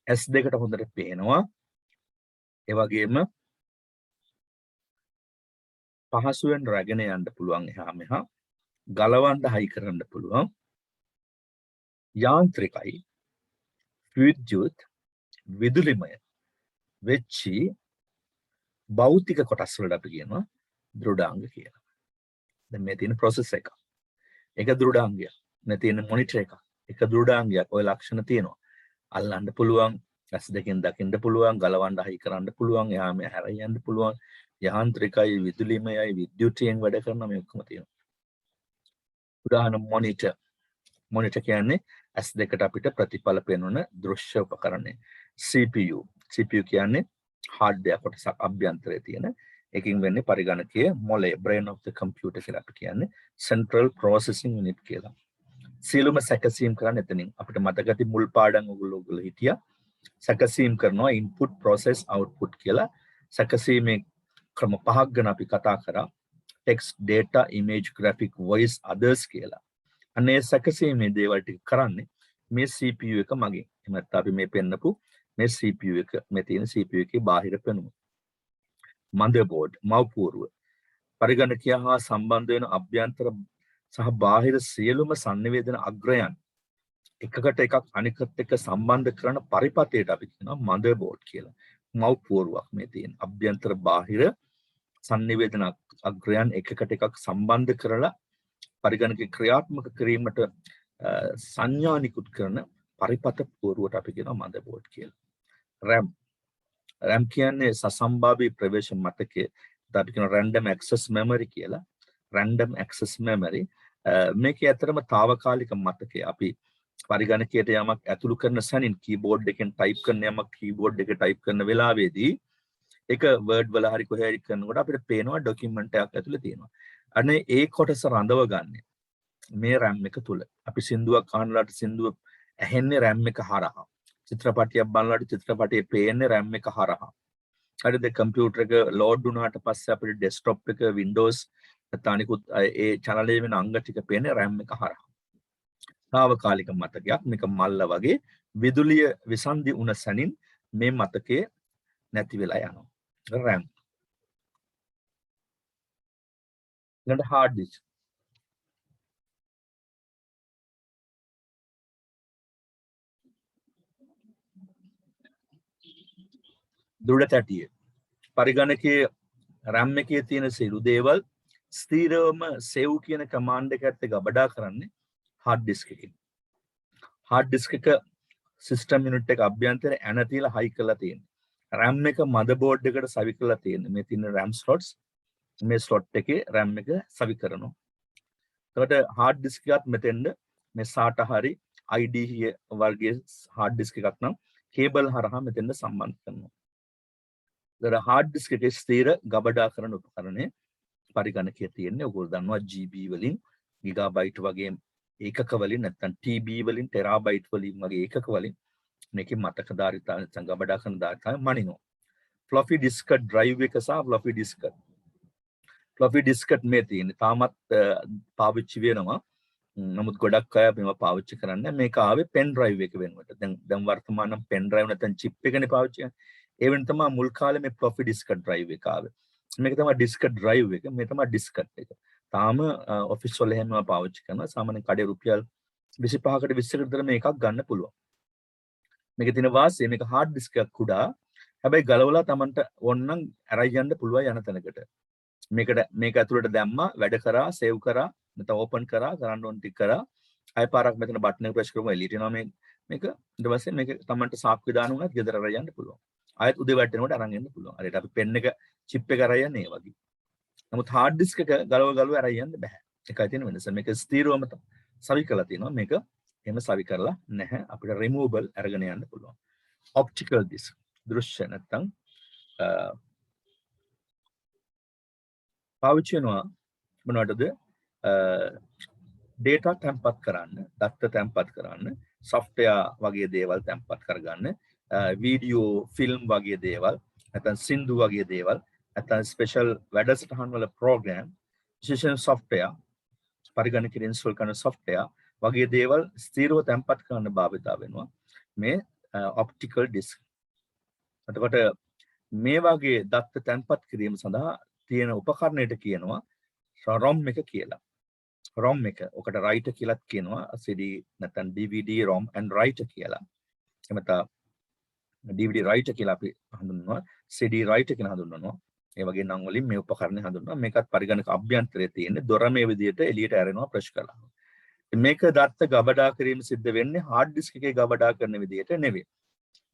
S2කට හොඳට පේනවා. ඒ වගේම පහසුවෙන් රැගෙන යන්න පුළුවන් එහා මෙහා. ගලවන්න හයි කරන්න පුළුවන්. යාන්ත්‍රිකයි, විද්‍යුත්, විදුලිමය වෙච්චි භෞතික කොටස් වලට අපි කියනවා දෘඩාංග කියලා. දැන් මේ තියෙන process එක. ඒක දෘඩාංගයක්. මේ තියෙන මොනිටර් එක. ඒක දෘඩාංගයක්. ඔය ලක්ෂණ තියෙනවා. අල්ලන්න පුළුවන්, ඇස් දෙකෙන් දකින්න පුළුවන්, ගලවන්න හයි කරන්න පුළුවන්, එහා මෙහා හැර යන්න පුළුවන්. යාන්ත්‍රිකයි, විදුලිමයයි, විද්‍යුතයෙන් වැඩ කරන මේ ඔක්කොම තියෙනවා. උදාහරණ මොනිටර්. මොනිටර් කියන්නේ ඇස් දෙකට අපිට ප්‍රතිඵල පෙන්වන දෘශ්‍ය උපකරණය. CPU. CPU කියන්නේ hardware කොටසක් අභ්‍යන්තරයේ තියෙන. එකකින් වෙන්නේ පරිගණකයේ මොලේ, brain of the computer කියලා අපි කියන්නේ central processing unit කියලා. සියලුම සැකසීම් කරන්නේ එතනින්. අපිට මතක ඇති මුල් පාඩම් ඔයගොල්ලෝ හිටියා. සැකසීම් කරනවා input, process, output කියලා. සැකසීමේ ක්‍රම පහක් ගැන අපි කතා කරා. text, data, image, graphic, voice, others කියලා. අනේ සැකසීමේ දේවල් ටික කරන්නේ මේ CPU එක මගින්. එහෙම නැත්නම් අපි මේ පෙන්නපු මේ CPU එක, මේ තියෙන CPU එකේ බාහිර පෙනුම. motherboard, මව්පුරුව. පරිගණකය හා සම්බන්ධ වෙන අභ්‍යන්තර සහ බාහිර සියලුම sannivedana අග්‍රයන් එකකට එකක් අනිකට එක සම්බන්ධ කරන පරිපතයට අපි කියනවා motherboard කියලා. මව්පුරුවක් මේ තියෙන. අභ්‍යන්තර බාහිර sannivedana අග්‍රයන් එකකට එකක් සම්බන්ධ කරලා පරිගණක ක්‍රියාත්මක කිරීමට සංඥා නිකුත් කරන පරිපත පුවරුවට අපි කියනවා motherboard කියලා. RAM කියන්නේ සසම්භාවී ප්‍රවේශ මතකය. අපි කියනවා random access memory කියලා. random access memory මේකේ ඇත්තටම తాවකාලික මතකය. අපි පරිගණකයට යමක් ඇතුළු කරන සැනින් කීබෝඩ් එකෙන් ටයිප් කරන යමක් කීබෝඩ් එකේ ටයිප් කරන වෙලාවේදී ඒක වර්ඩ් වල හරි කොහේ හරි කරනකොට අපිට පේනවා ඩොකියුමන්ට් එකක් ඇතුලේ තියෙනවා. අනේ ඒ කොටස රඳව ගන්න මේ RAM එක තුල. අපි සින්දුවක් අහනලාට සින්දුව ඇහෙන්නේ RAM එක හරහා. චිත්‍රපටියක් බලනලාට චිත්‍රපටියේ පේන්නේ RAM එක හරහා. හරිද? කම්පියුටර් එක ලෝඩ් වුණාට පස්සේ අපිට ඩෙස්ක්ටොප් එක Windows නැත්නම් අනිකුත් ඒ channel වෙන අංග ටික පේන්නේ RAM එක හරහා. తాවකාලික මතකයක්. මේක මල්ල වගේ විදුලිය විසන්ධි වුණ සැනින් මේ මතකයේ නැති වෙලා යනවා. RAM. ඊළඟ hard disk. දෘಢ තැටිය. පරිගණකයේ RAM එකේ තියෙන සියලු දේවල් ස්ථිරවම save කියන command එක ඇත්ත ගබඩා කරන්නේ hard disk එකකින්. hard disk එක system unit එක අභ්‍යන්තරේ ඇන තියලා high කරලා තියෙනවා. RAM එක motherboard එකට සවි කරලා තියෙනවා. මේ තියෙන RAM slots මේ slot එකේ RAM එක සවි කරනවා. එතකොට hard disk එකත් මෙතෙන්ද මේ SATA හරි IDE වර්ගයේ hard disk එකක් නම් cable හරහා මෙතෙන්ද සම්බන්ධ කරනවා. ඒතර hard disk එකේ ස්ථිර ගබඩා කරන උපකරණය පරිගණකයේ තියෙන්නේ. ඔයගොල්ලෝ දන්නවා GB වලින් gigabyte වගේ ඒකක වලින් නැත්නම් TB වලින් terabyte වලින් වගේ ඒකක වලින් මේකේ මතක ධාරිතාව නැත්නම් ගබඩා කරන ධාරිතාව මනිනවා. floppy disk drive එක සහ floppy disk. floppy disk මේ තියෙන්නේ තාමත් පාවිච්චි වෙනවා. නමුත් ගොඩක් අය මේවා පාවිච්චි කරන්නේ මේක ආවේ pen drive එක වෙනුවට. දැන් වර්තමාන pen drive නැත්නම් chip එකනේ පාවිච්චි කරන්නේ. ඒ වෙන තමයි මුල් කාලේ මේ floppy disk drive එක ආවේ. මේක තමයි disk drive එක. මේ තමයි disk එක. තාම ඔෆිස් වල එහෙම පාවිච්චි කරනවා. සාමාන්‍යයෙන් කඩේ රුපියල් 25කට 20කට විතර මේකක් ගන්න පුළුවන්. මේකේ තියෙන වාසිය මේක hard disk එකක් කුඩා. හැබැයි ගලවලා Tamanට ඕනනම් අරයි යන්න පුළුවන් යන තැනකට. මේක ඇතුළට දැම්මා, වැඩ කරා, save කරා, නැත්නම් open කරා, කරන්න ඕන ටික කරා. ආය පාරක් මෙතන බටන් එක press කරමු එළියට එනවා මේක. ඊට පස්සේ මේක Tamanට සාක්කුවේ දාන්න උනත් ගෙදර අරයි යන්න පුළුවන්. ආයෙත් උදේ වැටෙනකොට අරන් එන්න පුළුවන්. හරියට අපි pen එක chip එක අරයි යන්නේ ඒ වගේ. නමුත් hard disk එක ගලව අරයි යන්න බෑ. ඒකයි තියෙන වෙනස. මේක ස්ථිරවම සවි කරලා තියෙනවා. මේක එහෙම සවි කරලා නැහැ. අපිට removable අරගෙන යන්න පුළුවන්. optical disk දෘශ්‍ය නැත්නම් පාවිච්චි වෙනවා මොනවටද? data තැම්පත් කරන්න, දත්ත තැම්පත් කරන්න, software වගේ දේවල් තැම්පත් කරගන්න, වීඩියෝ, ෆිල්ම් වගේ දේවල්, නැත්නම් සින්දු වගේ දේවල්, නැත්නම් ස්පෙෂල් වැඩසටහන් වල ප්‍රෝග්‍රෑම්, විශේෂයෙන් software, පරිගණකයේ ඉන්ස්ටෝල් කරන software වගේ දේවල් ස්ථිරව තැම්පත් කරන්න භාවිතා වෙනවා මේ optical disk. එතකොට මේ වගේ දත්ත තැන්පත් කිරීම සඳහා තියෙන උපකරණයට කියනවා ROM එක කියලා. ROM එක. ඔකට writer කියලාත් කියනවා. CD නැත්නම් DVD ROM and writer කියලා. එමෙත DVD writer කියලා අපි හඳුන්වනවා. CD writer කියලා හඳුන්වනවා. ඒ වගේ නම් වලින් මේ උපකරණය හඳුන්වනවා. මේකත් පරිගණක අභ්‍යන්තරයේ තියෙන දොර මේ විදිහට එළියට ඇරෙනවා ප්‍රෙස් කළා. මේක දත්ත ගබඩා කිරීම සිද්ධ වෙන්නේ hard disk එකේ ගබඩා කරන විදිහට නෙවෙයි.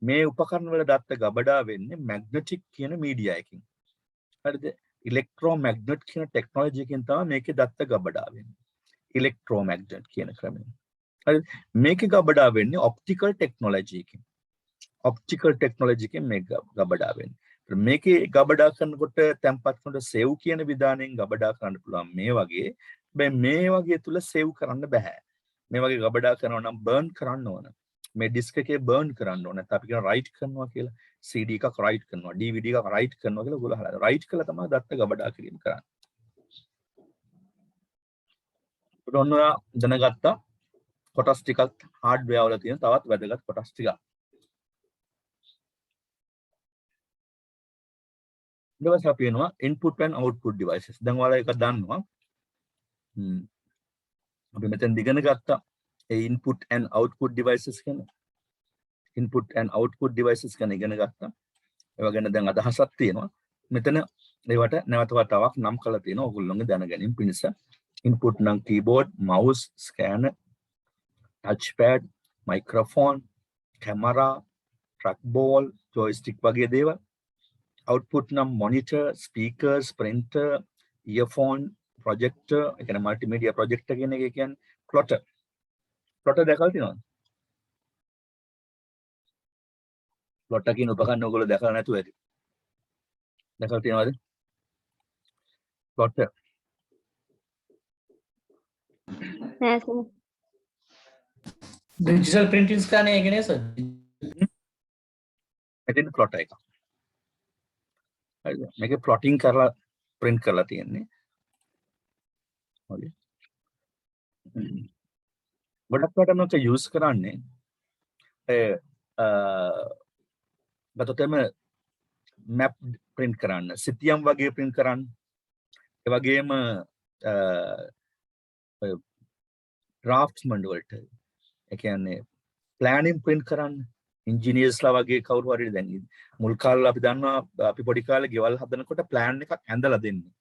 මේ උපකරණ වල දත්ත ගබඩා වෙන්නේ මැග්නටික් කියන මීඩියා එකකින්. හරිද? ඉලෙක්ට්‍රෝමැග්නට් කියන ටෙක්නොලොජි එකකින් තමයි මේකේ දත්ත ගබඩා වෙන්නේ. ඉලෙක්ට්‍රෝමැග්නට් කියන ක්‍රමයෙන්. හරිද? මේකේ ගබඩා වෙන්නේ ඔප්ටිකල් ටෙක්නොලොජි එකකින්. ඔප්ටිකල් ටෙක්නොලොජි එකෙන් මේක ගබඩා වෙන්නේ. මේකේ ගබඩා කරනකොට තැම්පත් කරනකොට save කියන විධානයෙන් ගබඩා කරන්න පුළුවන් මේ වගේ. හැබැයි මේ වගේ තුල save කරන්න බෑ. මේ වගේ ගබඩා කරනවා නම් burn කරන්න ඕන. මේ disk එකේ burn කරන්න ඕන. නැත්නම් අපි කියන write කරනවා කියලා. CD එකක් write කරනවා, DVD එකක් write කරනවා කියලා ඔයගොල්ලෝ අහලා. write කළා තමයි දත්ත ගබඩා කිරීම කරන්නේ. ඔන්න දැනගත්තා කොටස් ටිකක් hardware වල තියෙන තවත් වැදගත් කොටස් ටිකක්. ඊට පස්සේ අපි එනවා input and output devices. දැන් ඔයාලා ඒක දන්නවා. අපි මෙතෙන් දිගන ගත්තා ඒ input and output devices කියන input and output devices ගැන ඉගෙන ගත්තා. ඒවා ගැන දැන් අදහසක් තියෙනවා. මෙතන ඒවට නැවත වතාවක් නම් කරලා තියෙනවා ඔයගොල්ලෝගේ දැන ගැනීම පිණිස. input නම් keyboard, mouse, scanner, touchpad, microphone, camera, trackball, joystick වගේ දේවල්. output නම් monitor, speakers, printer, earphone, projector, ඒ කියන්නේ multimedia projector කියන එක කියන්නේ plotter. plotter දැකලා තියෙනවද? plotter කියන උපකරණ ඔයගොල්ලෝ දැකලා නැතුව ඇති. දැකලා තියෙනවද? plotter. නෑ සර්. digital printing ස්කෑනර් එක නේ සර්. මෙතන plotter එක. හරිද? මේක plotting කරලා print කරලා තියෙන්නේ. හරි. ගොඩක් වට මේක use කරන්නේ ගතතම map print කරන්න, සිතියම් වගේ print කරන්න. ඒ වගේම draftsman වලට ඒ කියන්නේ planning print කරන්න, ඉන්ජිනියර්ස්ලා වගේ කවුරු හරි දැන් මුල් කාලේ අපි දන්නවා අපි පොඩි කාලේ ගෙවල් හදනකොට ප්ලෑන් එකක් ඇඳලා දෙන්නේ.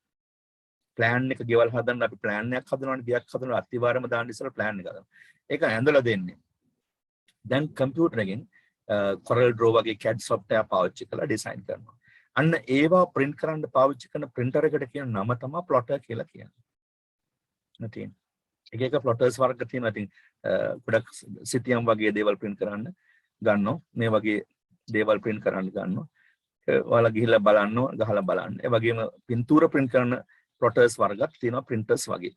ප්ලෑන් එක ගෙවල් හදන්න අපි ප්ලෑන් එකක් හදනවානේ ගියක් හදනවා අතිවාරම දාන්න ඉස්සෙල්ලා ප්ලෑන් එක හදනවා. ඒක ඇඳලා දෙන්නේ. දැන් කම්පියුටර් එකෙන් Corel Draw වගේ CAD software පාවිච්චි කරලා ඩිසයින් කරනවා. අන්න ඒවා print කරන්න පාවිච්චි කරන printer එකට කියන නම තමයි plotter කියලා කියන්නේ. නැතිනම් එක එක plotters වර්ග තියෙනවා. ඉතින් ගොඩක් සිතියම් වගේ දේවල් print කරන්න ගන්නවා. මේ වගේ දේවල් print කරන්න ගන්නවා. ඔයාලා ගිහිල්ලා බලන්න ගහලා බලන්න. ඒ වගේම පින්තූර print කරන plotters වර්ගත් තියෙනවා printers වගේ.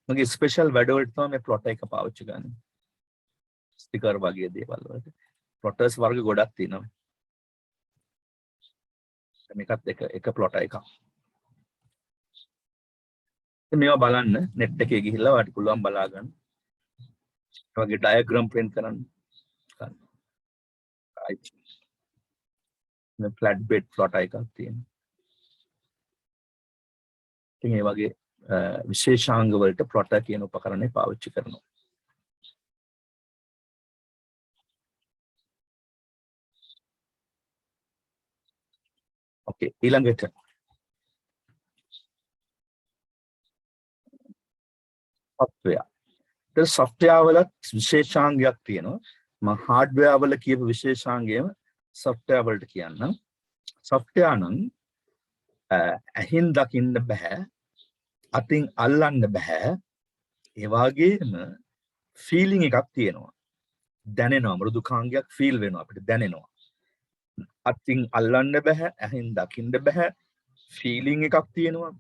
මගේ ස්පෙෂල් වැඩ වලට තමයි මේ plotter එක පාවිච්චි කරන්නේ. ස්ටිකර් වගේ දේවල් වලට plotters වර්ග ගොඩක් තියෙනවා. මේකත් එක plotter එකක්. මේවා බලන්න net එකේ ගිහිල්ලා ඔයාලට පුළුවන් බලා ගන්න. ඒ වගේ diagram print කරන්න. right. මේ flat bed plotter එකක් තියෙනවා. ඉතින් ඒ වගේ විශේෂාංග වලට plotter කියන උපකරණය පාවිච්චි කරනවා. Okay, ඊළඟට software. The software වල විශේෂාංගයක් තියෙනවා. මම hardware වල කියපු විශේෂාංගයම software වලට කියන්නම්. software නම් ඇහින් දකින්න බෑ, අතින් අල්ලන්න බෑ. ඒ වගේම feeling එකක් තියෙනවා. දැනෙනවා, මෘදුකාංගයක් feel වෙනවා, අපිට දැනෙනවා. අතින් අල්ලන්න බෑ, ඇහින් දකින්න බෑ, feeling එකක් තියෙනවා.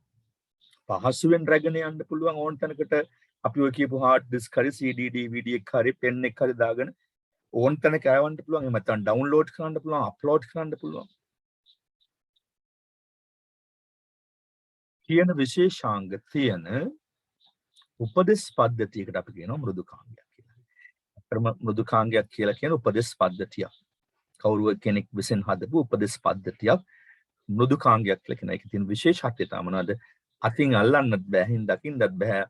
පහසුවෙන් රැගෙන යන්න පුළුවන් ඕන තැනකට අපි ඔය කියපු hard disk හරි CD DVD එක හරි pen එක හරි දාගෙන ඕන තැනක යවන්න පුළුවන්. එහෙම නැත්නම් download කරන්න පුළුවන්, upload කරන්න පුළුවන්. කියන විශේෂාංග තියෙන උපදෙස් පද්ධතියකට අපි කියනවා මෘදුකාංගයක් කියලා. අතරම මෘදුකාංගයක් කියලා කියන උපදෙස් පද්ධතියක්. කවුරු කෙනෙක් විසින් හදපු උපදෙස් පද්ධතියක් මෘදුකාංගයක් කියලා කියන එක තියෙන විශේෂත්වය තමයි මොනවද? අතින් අල්ලන්නත් බෑ, හින් දකින්නත් බෑ.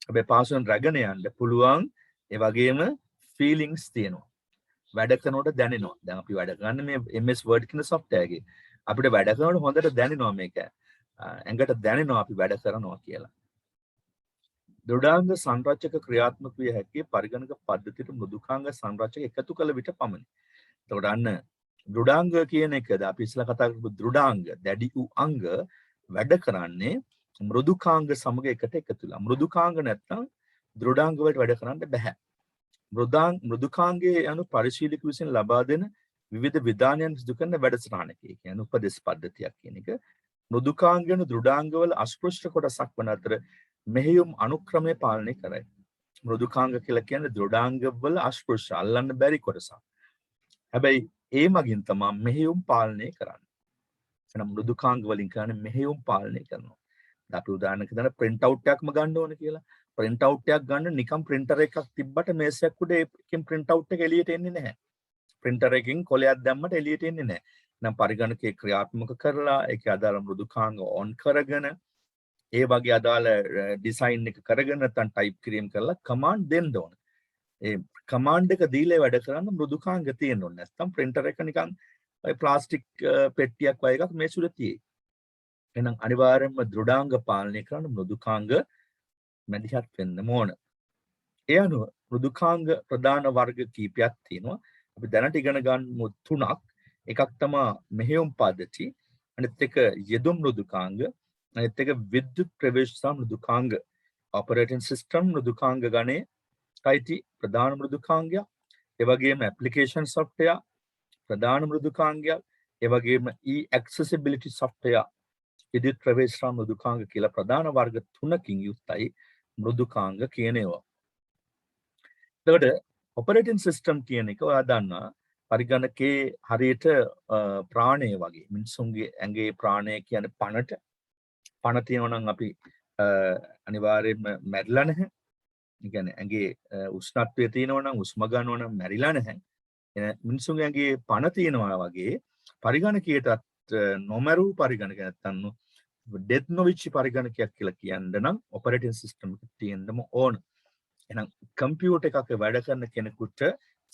හැබැයි පාසුවෙන් රැගෙන යන්න පුළුවන්. ඒ වගේම feelings තියෙනවා. වැඩ කරනකොට දැනෙනවා. දැන් අපි වැඩ කරන්නේ මේ MS Word කියන software එකේ. අපිට වැඩ කරනකොට හොඳට දැනෙනවා මේක. ඇඟට දැනෙනවා අපි වැඩ කරනවා කියලා. දෘඩාංග සංරචක ක්‍රියාත්මක විය හැකි පරිගණක පද්ධතියට මෘදුකාංග සංරචක එකතු කළ විට පමණි. එතකොට අන්න දෘඩාංග කියන එකද අපි ඉස්සලා කතා කරපු දෘඩාංග දැඩි වූ අංග වැඩ කරන්නේ මෘදුකාංග සමග එකට එකතුලා. මෘදුකාංග නැත්නම් දෘඩාංග වලට වැඩ කරන්න බෑ. මෘදුකාංගයේ යනු පරිශීලක විසින් ලබා දෙන විවිධ විධානයන් සිදු කරන වැඩසටහනක. ඒ කියන්නේ උපදෙස් පද්ධතියක් කියන එක. මෘදුකාංග යනු දෘඩාංග වල අස්පෘශ්‍ය කොටසක් වන අතර මෙහෙයුම් අනුක්‍රමය පාලනය කරයි. මෘදුකාංග කියලා කියන්නේ දෘඩාංග වල අස්පෘශ්‍ය අල්ලන්න බැරි කොටසක්. හැබැයි ඒ මගින් තමයි මෙහෙයුම් පාලනය කරන්නේ. එහෙනම් මෘදුකාංග වලින් කියන්නේ මෙහෙයුම් පාලනය කරනවා. අපි උදාහරණයක් ගන්න print out එකක්ම ගන්න ඕන කියලා. print out එකක් ගන්න නිකම් printer එකක් තිබ්බට මේසයක් උඩ ඒකෙන් print out එක එළියට එන්නේ නැහැ. printer එකකින් කොලයක් දැම්මට එළියට එන්නේ නැහැ. නම් පරිගණකයේ ක්‍රියාත්මක කරලා ඒකේ අදාළ මෘදුකාංග on කරගෙන ඒ වගේ අදාළ ඩිසයින් එක කරගෙන නැත්නම් ටයිප් කිරීම කරලා කමාන්ඩ් දෙන්න ඕන. ඒ කමාන්ඩ් එක දීලා වැඩ කරන්න මෘදුකාංග තියෙන්න ඕනේ. නැත්නම් printer එක නිකන් ඔය ප්ලාස්ටික් පෙට්ටියක් වගේ එකක් මේසෙ උඩ තියෙයි. එහෙනම් අනිවාර්යයෙන්ම දෘඩාංග පාලනය කරන මෘදුකාංග මැදිහත් වෙන්න ඕන. ඒ අනුව මෘදුකාංග ප්‍රධාන වර්ග කීපයක් තියෙනවා. අපි දැනට ඉගෙන ගන්න තුනක්. එකක් තමයි මෙහෙයුම් පද්ධති, අනිත් එක යෙදුම් මෘදුකාංග, අනිත් එක විද්‍යුත් ප්‍රවේශ මෘදුකාංග. ඔපරේටින් සිස්ටම් මෘදුකාංග ගණයේ IT ප්‍රධාන මෘදුකාංගයක්. ඒ වගේම ඇප්ලිකේෂන් software ප්‍රධාන මෘදුකාංගයක්. ඒ වගේම e-accessibility software විද්‍යුත් ප්‍රවේශ මෘදුකාංග කියලා ප්‍රධාන වර්ග තුනකින් යුක්තයි මෘදුකාංග කියන ඒවා. එතකොට ඔපරේටින් සිස්ටම් කියන එක ඔයා දන්නා පරිගණකේ හරියට ප්‍රාණය වගේ. මිනිසුන්ගේ ඇඟේ ප්‍රාණය කියන්නේ පණට. පණ තියෙනවා නම් අපි අනිවාර්යයෙන්ම මැරිලා නැහැ. ඒ කියන්නේ ඇඟේ උෂ්ණත්වය තියෙනවා නම් උස්ම ගන්නවා නම් මැරිලා නැහැ. මිනිසුන්ගේ ඇඟේ පණ තියෙනවා වගේ පරිගණකයටත් නොමරු පරිගණක නැත්තම් ඩෙත් නොවිච්ච පරිගණකයක් කියලා කියන්න නම් ඔපරේටින් සිස්ටම් එක තියෙන්නම ඕන. එහෙනම් කම්පියුටර් එකක වැඩ කරන කෙනෙකුට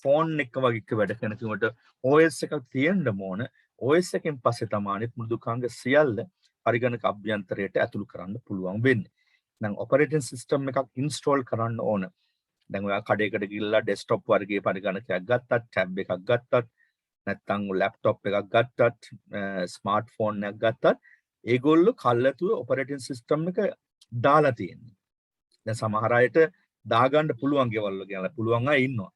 ෆෝන් එක වගේ වැඩ කරනකොට OS එකක් තියෙන්න ඕන. OS එකෙන් පස්සේ තමයි අනිත් මෘදුකාංග සියල්ල පරිගණක අභ්‍යන්තරයට ඇතුළු කරන්න පුළුවන් වෙන්නේ. දැන් ඔපරේටින් සිස්ටම් එකක් ඉන්ස්ටෝල් කරන්න ඕන. දැන් ඔයා කඩේකට ගිහලා ඩෙස්ක්ටොප් වර්ගයේ පරිගණකයක් ගත්තත්, ටැබ් එකක් ගත්තත්, නැත්නම් ලැප්ටොප් එකක් ගත්තත්, ස්මාර්ට්ෆෝන් එකක් ගත්තත්, ඒගොල්ලෝ කල්ලාතුව ඔපරේටින් සිස්ටම් එක දාලා තියෙනවා. දැන් සමහර අයට දාගන්න පුළුවන් ගෙවල් වල කියලා පුළුවන් අය ඉන්නවා.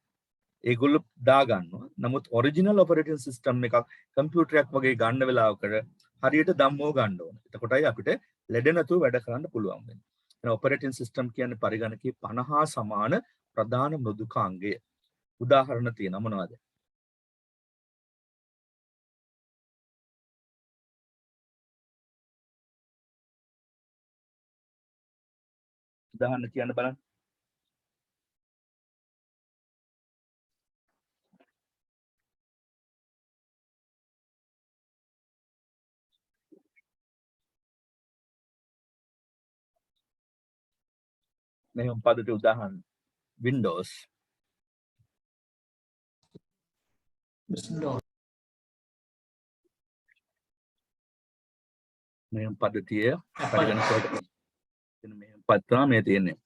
ඒගොල්ලෝ දා ගන්නවා. නමුත් ඔරිජිනල් ඔපරේටින් සිස්ටම් එකක් කම්පියුටරයක් වගේ ගන්න වෙලාවකට හරියට දම්මෝ ගන්න ඕන. එතකොටයි අපිට ලෙඩ නැතුව වැඩ කරන්න පුළුවන් වෙන්නේ. එහෙනම් ඔපරේටින් සිස්ටම් කියන්නේ පරිගණකයේ 50 සමාන ප්‍රධාන මෘදුකාංගය. උදාහරණ තියෙනවා මොනවද? උදාහරණ කියන්න බලන්න. මෙහෙම පදට උදාහරණ Windows මෙහෙම පදතිය පරිගණකයට එන මෙහෙම පද තමයි මේ තියෙන්නේ.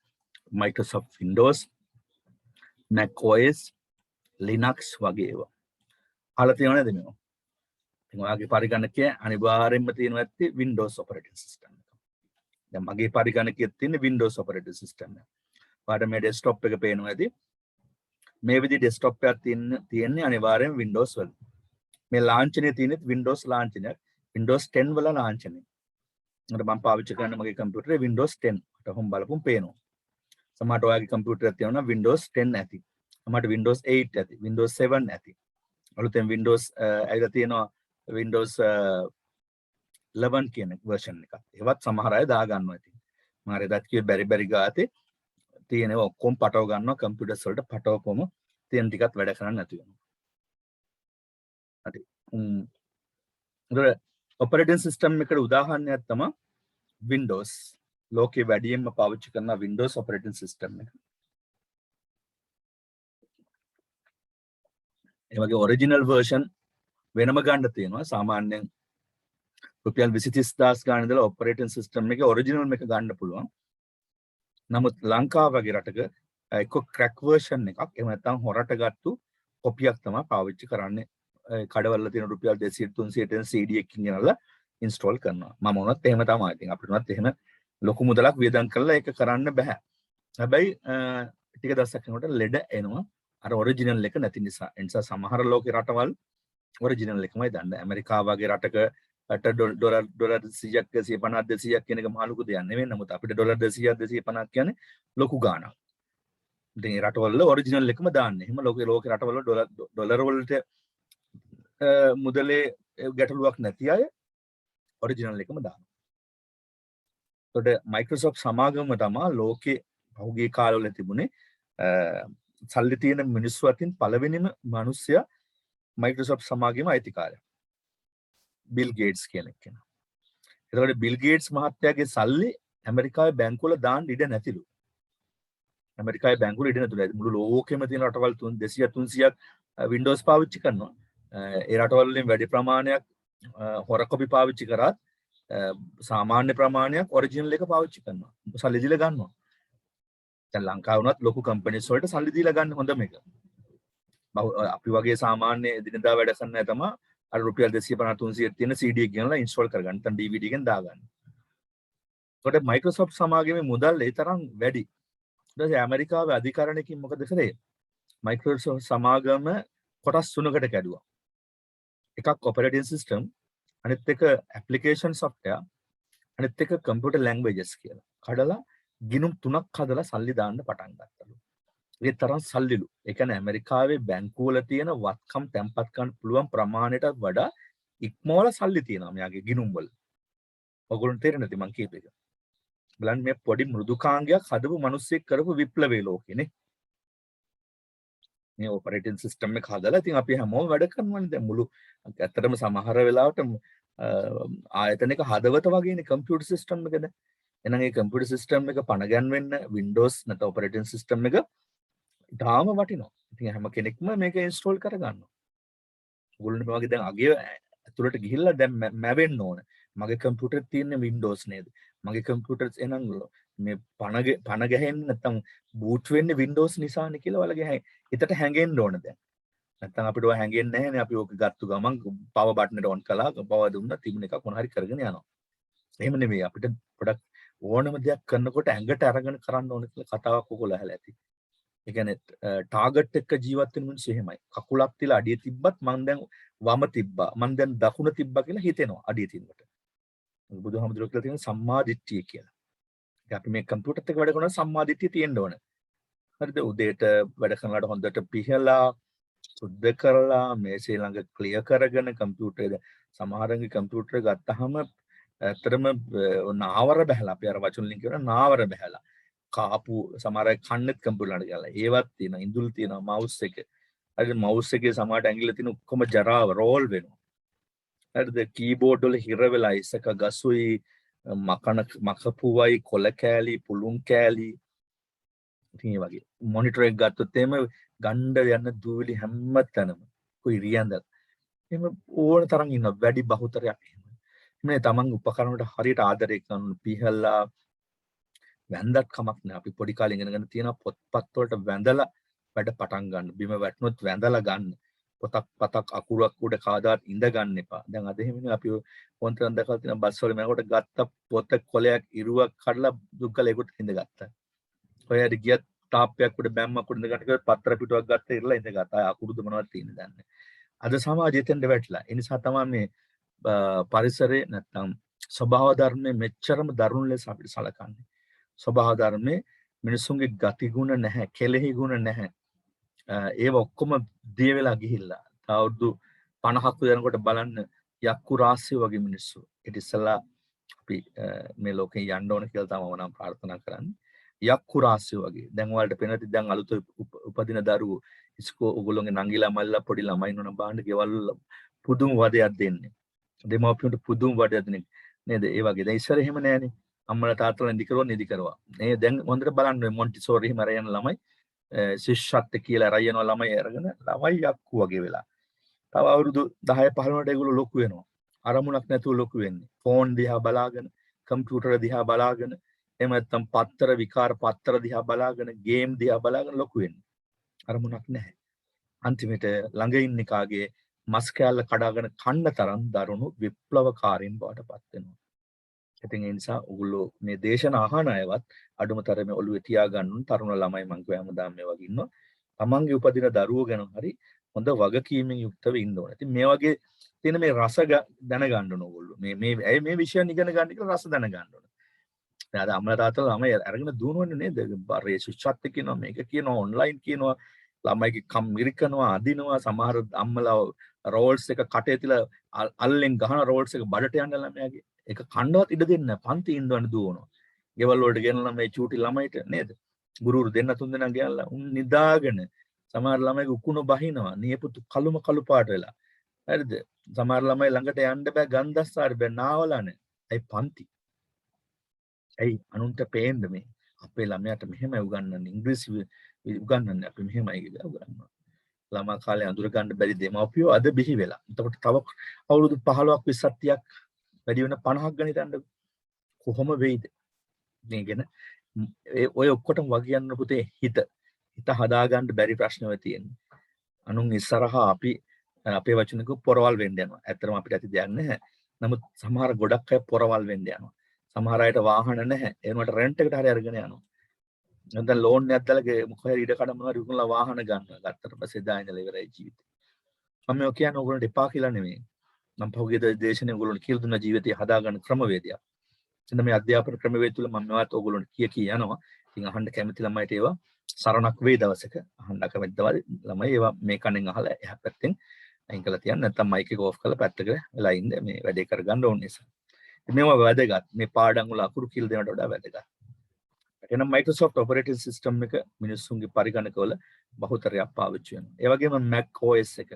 Microsoft Windows, Mac OS, Linux වගේ ඒවා. අහලා තියෙනව නේද මේවා? ඉතින් ඔයාගේ පරිගණකයේ අනිවාර්යයෙන්ම තියෙනවා ඇත්තේ Windows operating system එක. දැන් මගේ පරිගණකයේ තියෙන්නේ Windows operating system එක. ඔයාලට මේ desktop එක පේනවා ඇති. මේ විදිහේ desktop එකක් තියෙන්නේ අනිවාර්යයෙන් Windows වල. මේ ලාංඡනයේ තියෙන්නේ Windows ලාංඡනයක්. Windows 10 වල ලාංඡනය. මට මම පාවිච්චි කරන මගේ කම්පියුටරේ Windows 10. මට හොම් බලපුම් පේනවා. සමහරට ඔයාගේ කම්පියුටරයක් තියෙනවා නම් Windows 10 ඇති. සමහරට Windows 8 ඇති. Windows 7 ඇති. අලුතෙන් Windows ඇවිල්ලා තියෙනවා Windows 11 කියන version එකක්. ඒවත් සමහර අය දා ගන්නවා ඇති. මම හරි දත් කියේ බැරි ගාතේ තියෙනවා ඔක්කොම පටව ගන්නවා කම්පියුටර්ස් වලට පටවපොම තියෙන ටිකත් වැඩ කරන්න නැති වෙනවා. හරි. ඔපරේටින් සිස්ටම් එකට උදාහරණයක් තමයි Windows. ලෝකේ වැඩියෙන්ම පාවිච්චි කරන Windows ඔපරේටින් සිස්ටම් එක. ඒ වගේ ඔරිජිනල් version වෙනම ගන්න තියෙනවා. සාමාන්‍යයෙන් රුපියල් 20,000 ගාන ඉඳලා ඔපරේටින් සිස්ටම් එකේ ඔරිජිනල් එක ගන්න පුළුවන්. නමුත් ලංකාව වගේ රටක එක්ක ක්‍රැක් version එකක් එහෙම නැත්නම් හොරට ගත්තු කොපියක් තමයි පාවිච්චි කරන්නේ. කඩවල තියෙන රුපියල් 200 300 CD එකකින් ගෙනල්ලා ඉන්ස්ටෝල් කරනවා. මම උනත් එහෙම තමයි. ඉතින් අපිට උනත් එහෙම ලොකු මුදලක් වියදම් කරලා ඒක කරන්න බෑ. හැබැයි ටික දවසක් යනකොට ලෙඩ එනවා. අර ඔරිජිනල් එක නැති නිසා. ඒ නිසා සමහර ලෝකේ රටවල් ඔරිජිනල් එකමයි දන්නේ. ඇමරිකාව වගේ රටක ඩොලර් 100ක් 150 200ක් කියන එක මහ ලොකු දෙයක් නෙවෙයි. නමුත් අපිට ඩොලර් 200ක් 250ක් කියන්නේ ලොකු ගාණක්. ඉතින් ඒ රටවල ඔරිජිනල් එකම දාන්නේ. එහෙම ලෝකේ රටවල ඩොලර් වලට මුදලේ ගැටලුවක් නැති අය ඔරිජිනල් එකම දානවා. ඒකට Microsoft සමාගම තමයි ලෝකේ පහුගිය කාලවල තිබුණේ සල්ලි තියෙන මිනිස්සු අතින් පළවෙනිම මිනිස්සයා Microsoft සමාගමේ අයිතිකාරයා. බිල් ගේට්ස් කියන කෙනා. එතකොට බිල් ගේට්ස් මහත්තයාගේ සල්ලි ඇමරිකාවේ බැංකුවල දාන්න ඉඩ නැතිලු. ඇමරිකාවේ බැංකුවල ඉඩ නැතුළු. මුළු ලෝකෙම තියෙන රටවල් 200 300ක් Windows පාවිච්චි කරනවා. ඒ රටවල් වලින් වැඩි ප්‍රමාණයක් හොර කොපි පාවිච්චි කරත් සාමාන්‍ය ප්‍රමාණයක් ඔරිජිනල් එක පාවිච්චි කරනවා. සල්ලි දීලා ගන්නවා. දැන් ලංකාව වුණත් ලොකු කම්පැනිස් වලට සල්ලි දීලා ගන්න හොඳම එක. අපි වගේ සාමාන්‍ය දිනදා වැඩ කරන අය තමයි අර රුපියල් 250 300ක් තියෙන CD එක ගෙනලා ඉන්ස්ටෝල් කරගන්න. නැත්නම් DVD එකෙන් දාගන්න. ඒකට Microsoft සමාගමේ මුදල් ඒ තරම් වැඩි. ඊට පස්සේ ඇමරිකාවේ අධිකරණයකින් මොකද කරේ? Microsoft සමාගම කොටස් තුනකට කැඩුවා. එකක් ඔපරේටින් සිස්ටම්, අනිත් එක ඇප්ලිකේෂන් සොෆ්ට්වෙයාර්, අනිත් එක කම්පියුටර් ලැන්ග්වේජස් කියලා. කඩලා ගිණුම් තුනක් හදලා සල්ලි දාන්න පටන් ගත්තලු. ඒ තරම් සල්ලිලු. ඒ කියන්නේ ඇමරිකාවේ බැංකුවල තියෙන වත්කම් තැන්පත් කරන්න පුළුවන් ප්‍රමාණයට වඩා ඉක්මවල සල්ලි තියෙනවා මෙයාගේ ගිණුම් වල. ඔයගොල්ලන්ට තේරෙන්නේ නැති මං කියපේක. බලන්න මේ පොඩි මෘදුකාංගයක් හදපු මිනිස්සෙක් කරපු විප්ලවයේ ලෝකෙනේ. මේ ඔපරේටින් සිස්ටම් එක හදලා ඉතින් අපි හැමෝම වැඩ කරනවානේ. දැන් මුළු ඇත්තටම සමහර වෙලාවට ආයතනික හදවත වගේනේ කම්පියුටර් සිස්ටම් එකද. එහෙනම් ඒ කම්පියුටර් සිස්ටම් එක පණ ගැන්වෙන්න Windows නැත්නම් ඔපරේටින් සිස්ටම් එක තාම වටිනවා. ඉතින් හැම කෙනෙක්ම මේක ඉන්ස්ටෝල් කරගන්නවා. ඔයගොල්ලෝ මේ වගේ දැන් අගේ ඇතුළට ගිහිල්ලා දැන් මැවෙන්න ඕන. මගේ කම්පියුටර් තියෙන්නේ Windows නේද? මගේ කම්පියුටර් එහෙනම් මේ පණ ගැහෙන්නේ නැත්තම් බූට් වෙන්නේ Windows නිසානේ කියලා ඔයාලගේ හිතට හැංගෙන්න ඕන දැන්. නැත්තම් අපිට ඔය හැංගෙන්නේ නැහැනේ. අපි ඕක ගත්ත ගමන් පවර් බටන් එක ඔන් කළා, පවර් දුන්නා, තිබුණ එකක් මොන හරි කරගෙන යනවා. එහෙම නෙමෙයි අපිට පොඩක් ඕනම දෙයක් කරනකොට ඇඟට අරගෙන කරන්න ඕන කියලා කතාවක් ඔයගොල්ලෝ අහලා ඇති. ඒ කියන්නේ ටාගට් එක ජීවත් වෙන මිනිස්සු එහෙමයි. කකුලක් තියලා අඩිය තිබ්බත් මං දැන් වම තිබ්බා. මං දැන් දකුණ තිබ්බා කියලා හිතෙනවා අඩිය තින්නට. බුදුහාමුදුරුවෝ කියලා තියෙන සම්මා දිට්ඨිය කියලා. ඉතින් අපි මේ කම්පියුටර් එක වැඩ කරනවා සම්මා දිට්ඨිය තියෙන්න ඕන. හරිද? උදේට වැඩ කරනකොට හොඳට පිහලා සුද්ධ කරලා මේසේ ළඟ ක්ලියර් කරගෙන කම්පියුටරේ සමහරගේ කම්පියුටර් ගත්තාම ඇත්තටම නාවර බහැලා අපි අර වචන වලින් කියනවා නාවර බහැලා කාපු සමහර අය කන්නෙත් කම්පියුටර් ගාලා ඒවත් තියෙනවා ඉඳුල් තියෙනවා මවුස් එක හරිද මවුස් එකේ සමහරට ඇඟිල්ල තියෙන ඔක්කොම ජරාව රෝල් වෙනවා හරිද කීබෝඩ් වල හිර වෙලා ඉසක ගසුයි මකපුවයි කොල කෑලි පුළුන් කෑලි ඉතින් ඒ වගේ මොනිටර් එක ගත්තොත් එහෙම ගණ්ඩ යන දූවිලි හැම තැනම කොයි රියන්දක් එහෙම ඕන තරම් ඉන්න වැඩි බහුතරයක් එහෙම මේ තමන් උපකරණ වලට හරියට ආදරය කරන පිහලා වැන්දත් කමක් නෑ අපි පොඩි කාලේ ඉගෙනගෙන තියෙන පොත්පත් වලට වැඳලා වැඩ පටන් ගන්න බිම වැටුනොත් වැඳලා ගන්න පතක් අකුරක් උඩ කාදාත් ඉඳ ගන්න එපා දැන් අද එහෙමනේ අපි පොන්තරන් දැකලා තියෙන බස් වල මනකොට ගත්ත පොත කොලයක් ඉරුවක් කඩලා දුක්කල ඒකට ඉඳ ගත්තා ඔය හරි ගියත් තාප්පයක් උඩ බැම්මක් උඩ ඉඳ ගන්න කිව්වොත් පත්‍ර පිටුවක් ගත්ත ඉරලා ඉඳ ගත්තා අකුරුද මොනවද තියෙන්නේ දන්නේ අද සමාජයෙන් දෙන්න වැටලා ඒ නිසා තමයි මේ පරිසරේ නැත්නම් ස්වභාව ධර්මයේ මෙච්චරම දරුණු ලෙස අපිට සලකන්නේ. ස්වභාව ධර්මයේ මිනිසුන්ගේ ගති ගුණ නැහැ, කෙලෙහි ගුණ නැහැ. ඒව ඔක්කොම දිය වෙලා ගිහිල්ලා. අවුරුදු 50ක් යනකොට බලන්න යක්කු රාශිය වගේ මිනිස්සු. ඊට ඉස්සලා අපි මේ ලෝකේ යන්න ඕන කියලා තමයි මම ප්‍රාර්ථනා කරන්නේ. යක්කු රාශිය වගේ. දැන් ඔයාලට පේනද දැන් අලුත උපදින දරුවෝ ඉස්කෝ ඔයගොල්ලෝගේ නංගිලා මල්ලා පොඩි ළමයි නෝන බාන්න ගෙවල් පුදුම වදයක් දෙන්නේ. දෙමාපියන්ට පුදුම වඩයක් නේද ඒ වගේ දැන් ඉස්සර එහෙම නෑනේ අම්මලා තාත්තලා නිදි කරුවා නිදි කරවා නේ දැන් හොඳට බලන්න මොන්ටිසෝරි එහෙම රයන ළමයි ශිෂ්‍යත්ව කියලා රයන ළමයි අරගෙන ළමයි යක්කු වගේ වෙලා තව අවුරුදු 10 15ට ඒගොල්ලෝ ලොකු වෙනවා අරමුණක් නැතුව ලොකු වෙන්නේ ෆෝන් දිහා බලාගෙන කම්පියුටර් දිහා බලාගෙන එහෙම නැත්නම් පත්තර විකාර පත්තර දිහා බලාගෙන ගේම් දිහා බලාගෙන ලොකු වෙන්නේ අරමුණක් නැහැ අන්තිමට ළඟ ඉන්න කාගේ මස් කෑල්ල කඩාගෙන කන්න තරම් දරුණු විප්ලවකාරීන් බවට පත් වෙනවා. ඉතින් ඒ නිසා ඔයගොල්ලෝ මේ දේශන අහන අයවත් අඩුම තරමේ ඔළුවේ තියාගන්න තරුණ ළමයි මං කියවම දාම මේ වගේ ඉන්නවා. තමන්ගේ උපදින දරුවෝ ගැන හරි හොඳ වගකීමෙන් යුක්තව ඉන්න ඕනේ. ඉතින් මේ වගේ තියෙන මේ රස දැනගන්න ඕන ඔයගොල්ලෝ. මේ විෂයන් ඉගෙන ගන්න කියලා රස දැනගන්න ඕන. දැන් අද අම්මලා තාත්තලා ළමයි අරගෙන දුවනවන්නේ නේද? බරේ ශිෂ්‍යත්ව කියනවා මේක කියනවා ඔන්ලයින් කියනවා ළමයිගේ කම් මිරිකනවා අදිනවා සමහර අම්මලා රෝල්ස් එක කටේ තියලා අල්ලෙන් ගහන රෝල්ස් එක බඩට යන ළමයාගේ ඒක කණ්ඩවත් ඉඩ දෙන්නේ නැහැ පන්ති ඉඳවන්න දුවනවා. ගෙවල් වලට ගෙනලා මේ චූටි ළමයිට නේද? ගුරුවරු දෙන්න තුන් දෙනා ගෙනල්ලා උන් නිදාගෙන සමහර ළමයිගේ උකුණ බහිනවා නියපොතු කළු පාට වෙලා. හරිද? සමහර ළමයි ළඟට යන්න බෑ ගන්ධස්සාර බෑ නාවලානේ. ඒ පන්ති. ඇයි අනුන්ට පේන්න මේ අපේ ළමයාට මෙහෙමයි උගන්වන්නේ ඉංග්‍රීසි උගන්වන්නේ අපි මෙහෙමයි කියලා උගන්වනවා. ළමා කාලේ අඳුර ගන්න බැරි දෙමව්පියෝ අද බිහි වෙලා. එතකොට තව අවුරුදු 15ක් 20ක් 30ක් වැඩි වෙන 50ක් ගණන් හිතන්න කොහොම වෙයිද? මේ ගැන ඔය ඔක්කොටම වගියන්න පුතේ හිත හදාගන්න බැරි ප්‍රශ්නව තියෙන්නේ. අනුන් ඉස්සරහා අපි අපේ වචනක පොරවල් වෙන්න යනවා. ඇත්තටම අපිට ඇති දෙයක් නැහැ. නමුත් සමහර ගොඩක් අය පොරවල් වෙන්න යනවා. සමහර අයට වාහන නැහැ. ඒනකට රෙන්ට් එකට හරි අරගෙන යනවා. නැත්නම් ලෝන් එකක් දාලා මොකද ඉඩ කඩ මොනවද විකුණලා වාහන ගන්නවා. ගත්තට පස්සේ දා ඉඳලා ඉවරයි ජීවිතේ. මම මේ කියන්නේ ඕගොල්ලන්ට එපා කියලා නෙමෙයි. මම පහුගිය දේශනේ ඕගොල්ලන්ට කියලා දුන්න ජීවිතය හදාගන්න ක්‍රමවේදයක්. එතන මේ අධ්‍යාපන ක්‍රමවේද තුල මම මේවත් ඕගොල්ලන්ට කිය යනවා. ඉතින් අහන්න කැමති ළමයිට ඒවා සරණක් වේ දවසක. අහන්න කැමති ළමයි ඒවා මේ කණෙන් අහලා එහා පැත්තෙන් අයින් කරලා තියන්න. නැත්නම් මයික් එක ඕෆ් කරලා පැත්තක වෙලා ඉන්න මේ වැඩේ කරගන්න ඕන නිසා. මේවා වැදගත්. මේ පාඩම් වල අකුරු කියලා දෙනවට වඩා වැදගත්. එහෙනම් Microsoft operating system එක මිනිස්සුන්ගේ පරිගණකවල බහුතරයක් පාවිච්චි වෙනවා. ඒ වගේම Mac OS එක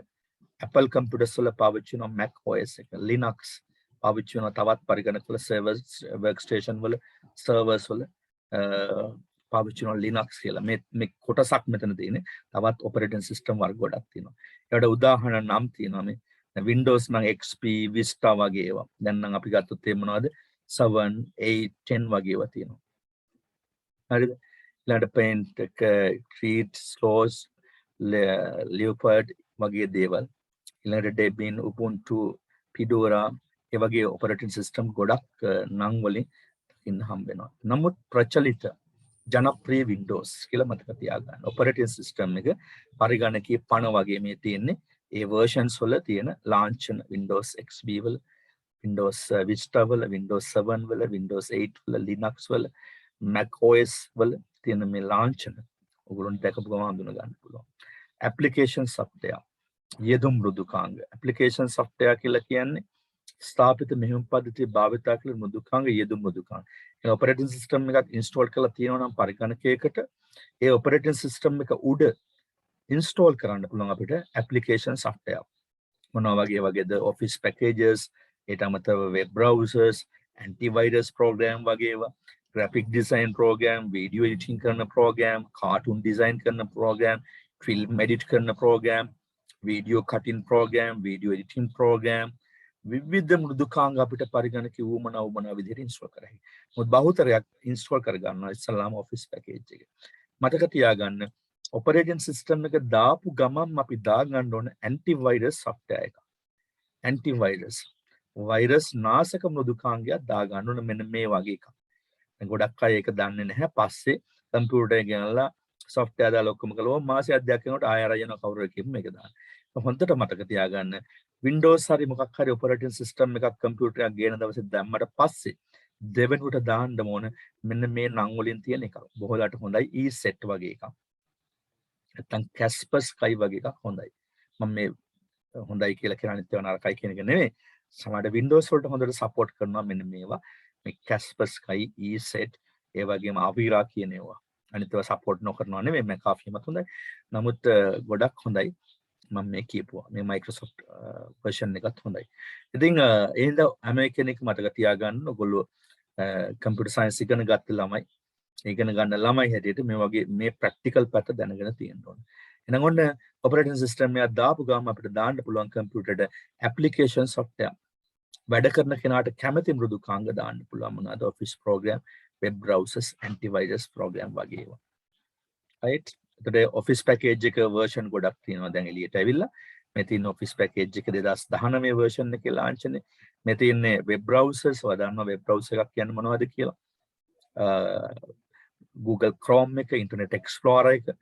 Apple computers වල පාවිච්චි වෙනවා Mac OS එක. Linux පාවිච්චි වෙනවා තවත් පරිගණකවල servers workstation වල servers වල පාවිච්චි කරන Linux කියලා. මේ කොටසක් මෙතන තියෙන්නේ. තවත් operating system වර්ග ගොඩක් තියෙනවා. ඒකට උදාහරණ නම් තියෙනවා මේ Windows නම් XP Vista වගේ ඒවා. දැන් නම් අපි ගත්තොත් ඒ මොනවද 7 8 10 වගේ ඒවා තියෙනවා. හරිද? ඊළඟට Paint එක Create Source Leopard වගේ දේවල්. ඊළඟට Debian Ubuntu Fedora ඒ වගේ operating system ගොඩක් නම් වලින් ඉන්න හම්බ වෙනවා. නමුත් ප්‍රචලිත ජනප්‍රිය Windows කියලා මතක තියාගන්න. operating system එක පරිගණකයේ පණ වගේ මේ තියෙන්නේ. ඒ versions වල තියෙන launch Windows XP වල, Windows Vista වල, Windows 7 වල, Windows 8 වල, Linux වල, Mac OS වල තියෙන මේ launch ඔයගොල්ලෝ දැකපු ගමන් හඳුන ගන්න පුළුවන්. application software යෙදුම් මෘදුකාංග. application software කියලා කියන්නේ ස්ථාපිත මෙහෙයුම් පද්ධතිය භාවිතා කළ මෘදුකාංග යෙදුම් මෘදුකාංග. ඒ operating system එකක් install කරලා තියෙනවා නම් පරිගණකයකට ඒ operating system එක උඩ install කරන්න පුළුවන් අපිට application software. මොනවා වගේද office packages, ඊට අමතරව web browsers, antivirus program වගේ ඒවා, graphic design program, video editing කරන program, cartoon design කරන program, film edit කරන program, video cutting program, video editing program, විවිධ මෘදුකාංග අපිට පරිගණකයේ වුමනා විදිහට install කරයි. මොකද බහුතරයක් install කර ගන්නවා ඉස්සල්ලාම office package එක. මතක තියාගන්න operating system එක දාපු ගමන් අපි දාගන්න ඕන antivirus software එක. antivirus virus නාශක මෘදුකාංගයක් දාගන්න ඕන මෙන්න මේ වගේ එකක්. දැන් ගොඩක් අය ඒක දන්නේ නැහැ. පස්සේ කම්පියුටර් එක ගෙනලා software දාලා ඔක්කොම කළා. මාසයක් දෙකක් යනකොට ආය අරගෙන කවුරු එකකින් මේක දාන්න. හොඳට මතක තියාගන්න Windows හරි මොකක් හරි operating system එකක් කම්පියුටර් එකක් ගේන දවසේ දැම්මට පස්සේ දෙවෙනුවට දාන්න ඕන මෙන්න මේ නම් වලින් තියෙන එක. බොහෝලාට හොඳයි ESET වගේ එකක්. නැත්තම් Kaspersky වගේ එකක් හොඳයි. මම මේ හොඳයි කියලා කියන්නේ ඒවා නරකයි කියන එක නෙමෙයි. සමහර Windows වලට හොඳට support කරනවා මෙන්න මේවා. මේ Kaspersky ESET ඒ වගේම Avira කියන ඒවා. අනිත් ඒවා support නොකරනවා නෙමෙයි. මේ කාෆියමත් හොඳයි. නමුත් ගොඩක් හොඳයි. මම මේ කියපුවා මේ Microsoft version එකත් හොඳයි. ඉතින් එහෙනම් හැම කෙනෙක් මතක තියාගන්න ඔයගොල්ලෝ computer science ඉගෙන ගත්ත ළමයි ඉගෙන ගන්න ළමයි හැටියට මේ වගේ මේ practical පැත්ත දැනගෙන තියෙන්න ඕනේ. එහෙනම් ඔන්න operating system එක දාපු ගාම අපිට දාන්න පුළුවන් computer application software වැඩ කරන කෙනාට කැමති මෘදුකාංග දාන්න පුළුවන් මොනවාද office program, web browsers, antivirus program වගේ ඒවා. right? today office package එක version ගොඩක් තියෙනවා දැන් එළියට ඇවිල්ලා. මේ තියෙන office package එක 2019 version එකේ launch නේ. මේ තියෙන්නේ web browsers වදානවා web browser එකක් කියන්නේ මොනවද කියලා. Google Chrome එක, Internet Explorer එක,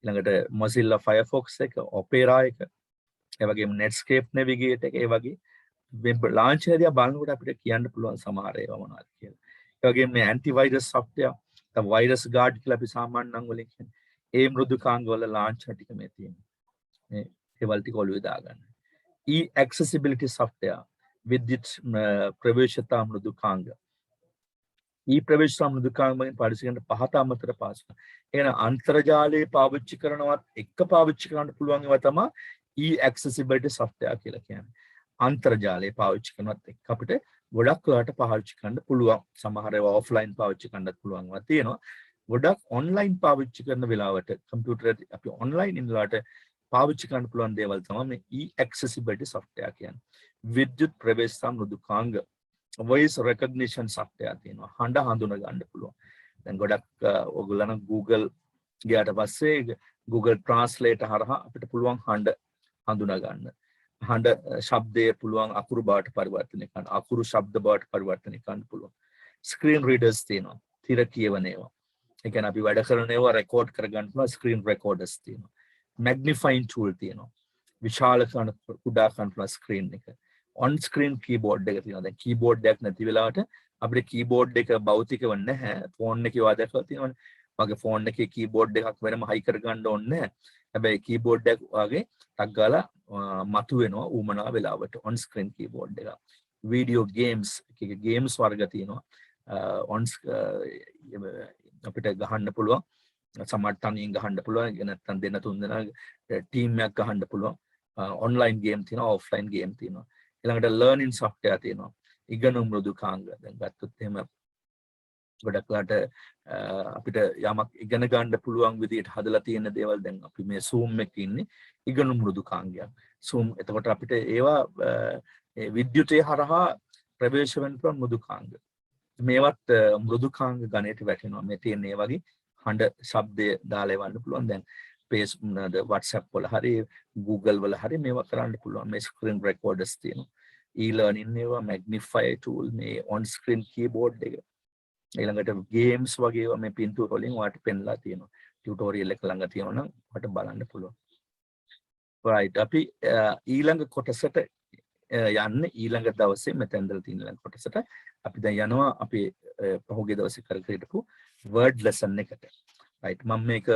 ඊළඟට Mozilla Firefox එක, Opera එක, ඒ වගේම Netscape Navigator එක, ඒ වගේ web launch එකදී බලනකොට අපිට කියන්න පුළුවන් සමහර ඒවා මොනවද කියලා. ඒ වගේම මේ antivirus software, virus guard කියලා අපි සාමාන්‍ය නම් වලින් කියන්නේ. ඒ මෘදුකාංග වල launch ටික මේ තියෙනවා. මේ ඒවල් ටික ඔළුවේ දාගන්න. e-accessibility software විද්‍යුත් ප්‍රවේශතා මෘදුකාංග. e-ප්‍රවේශතා මෘදුකාංග වලින් පරිශීලන පහත අමතර පාස්. එහෙනම් අන්තර්ජාලය පාවිච්චි කරනවත් එක්ක පාවිච්චි කරන්න පුළුවන් ඒවා තමයි e-accessibility software කියලා කියන්නේ. අන්තර්ජාලය පාවිච්චි කරනවත් එක්ක අපිට ගොඩක් වෙලාවට පාවිච්චි කරන්න පුළුවන්. සමහර ඒවා offline පාවිච්චි කරන්නත් පුළුවන්වා තියෙනවා. ගොඩක් online පාවිච්චි කරන වෙලාවට කම්පියුටර් අපි online ඉන්නලාට පාවිච්චි කරන්න පුළුවන් දේවල් තමයි මේ e-accessibility software කියන්නේ. විද්‍යුත් ප්‍රවේශතා මෘදුකාංග, voice recognition software තියෙනවා. හඬ හඳුන ගන්න පුළුවන්. දැන් ගොඩක් ඔයගොල්ලන් Google ගියාට පස්සේ Google Translate හරහා අපිට පුළුවන් හඬ හඳුනා ගන්න. හඬ ශබ්දයේ පුළුවන් අකුරු බවට පරිවර්තනය කරන්න. අකුරු ශබ්ද බවට පරිවර්තනය කරන්න පුළුවන්. screen readers තියෙනවා. තිර කියවන ඒවා. ඒ කියන්නේ අපි වැඩ කරන ඒවා රෙකෝඩ් කරගන්න පුළුවන් screen recorders තියෙනවා. magnifying tool තියෙනවා. විශාල කරන කුඩා කරන screen එක. on screen keyboard එක තියෙනවා. දැන් keyboard එකක් නැති වෙලාවට අපිට keyboard එක භෞතිකව නැහැ. phone එකේ වා දැකලා තියෙනවනේ. මගේ phone එකේ keyboard එකක් වෙනම high කරගන්න ඕනේ නැහැ. හැබැයි keyboard එක වගේ ටක් ගාලා මතුවෙනවා ඌමනා වෙලාවට on screen keyboard එක. video games එකේ games වර්ග තියෙනවා. on අපිට ගහන්න පුළුවන්. සමහර තනියෙන් ගහන්න පුළුවන්. නැත්නම් දෙන්න තුන් දෙනා ටීම් එකක් ගහන්න පුළුවන්. online game තියෙනවා, offline game තියෙනවා. ඊළඟට learning software තියෙනවා. ඉගෙනුම් මෘදුකාංග. දැන් ගත්තොත් එහෙම ගොඩක් ලාට අපිට යමක් ඉගෙන ගන්න පුළුවන් විදිහට හදලා තියෙන දේවල් දැන් අපි මේ Zoom එකේ ඉන්නේ ඉගෙනු මෘදුකාංගයක්. Zoom එතකොට අපිට ඒවා ඒ විද්‍යුතය හරහා ප්‍රවේශ වෙන්න පුළුවන් මෘදුකාංග. මේවත් මෘදුකාංග ගණයට වැටෙනවා. මේ තියෙන ඒ වගේ හඬ ශබ්දය දාලා එවන්න පුළුවන්. දැන් WhatsApp වල හරි Google වල හරි මේවා කරන්න පුළුවන්. මේ screen recorders තියෙනවා. e-learning ඒවා magnify tool මේ on screen keyboard එක. ඊළඟට games වගේ ඒවා මේ පින්තූර වලින් ඔයාලට පෙන්ලා තියෙනවා. tutorial එක ළඟ තියෙනවා නම් ඔයාලට බලන්න පුළුවන්. right අපි ඊළඟ කොටසට යන්නේ ඊළඟ දවසේ මෙතන ඉඳලා තියෙන ඊළඟ කොටසට අපි දැන් යනවා අපි පහුගිය දවසේ කර හිටපු word lesson එකට. right මම මේක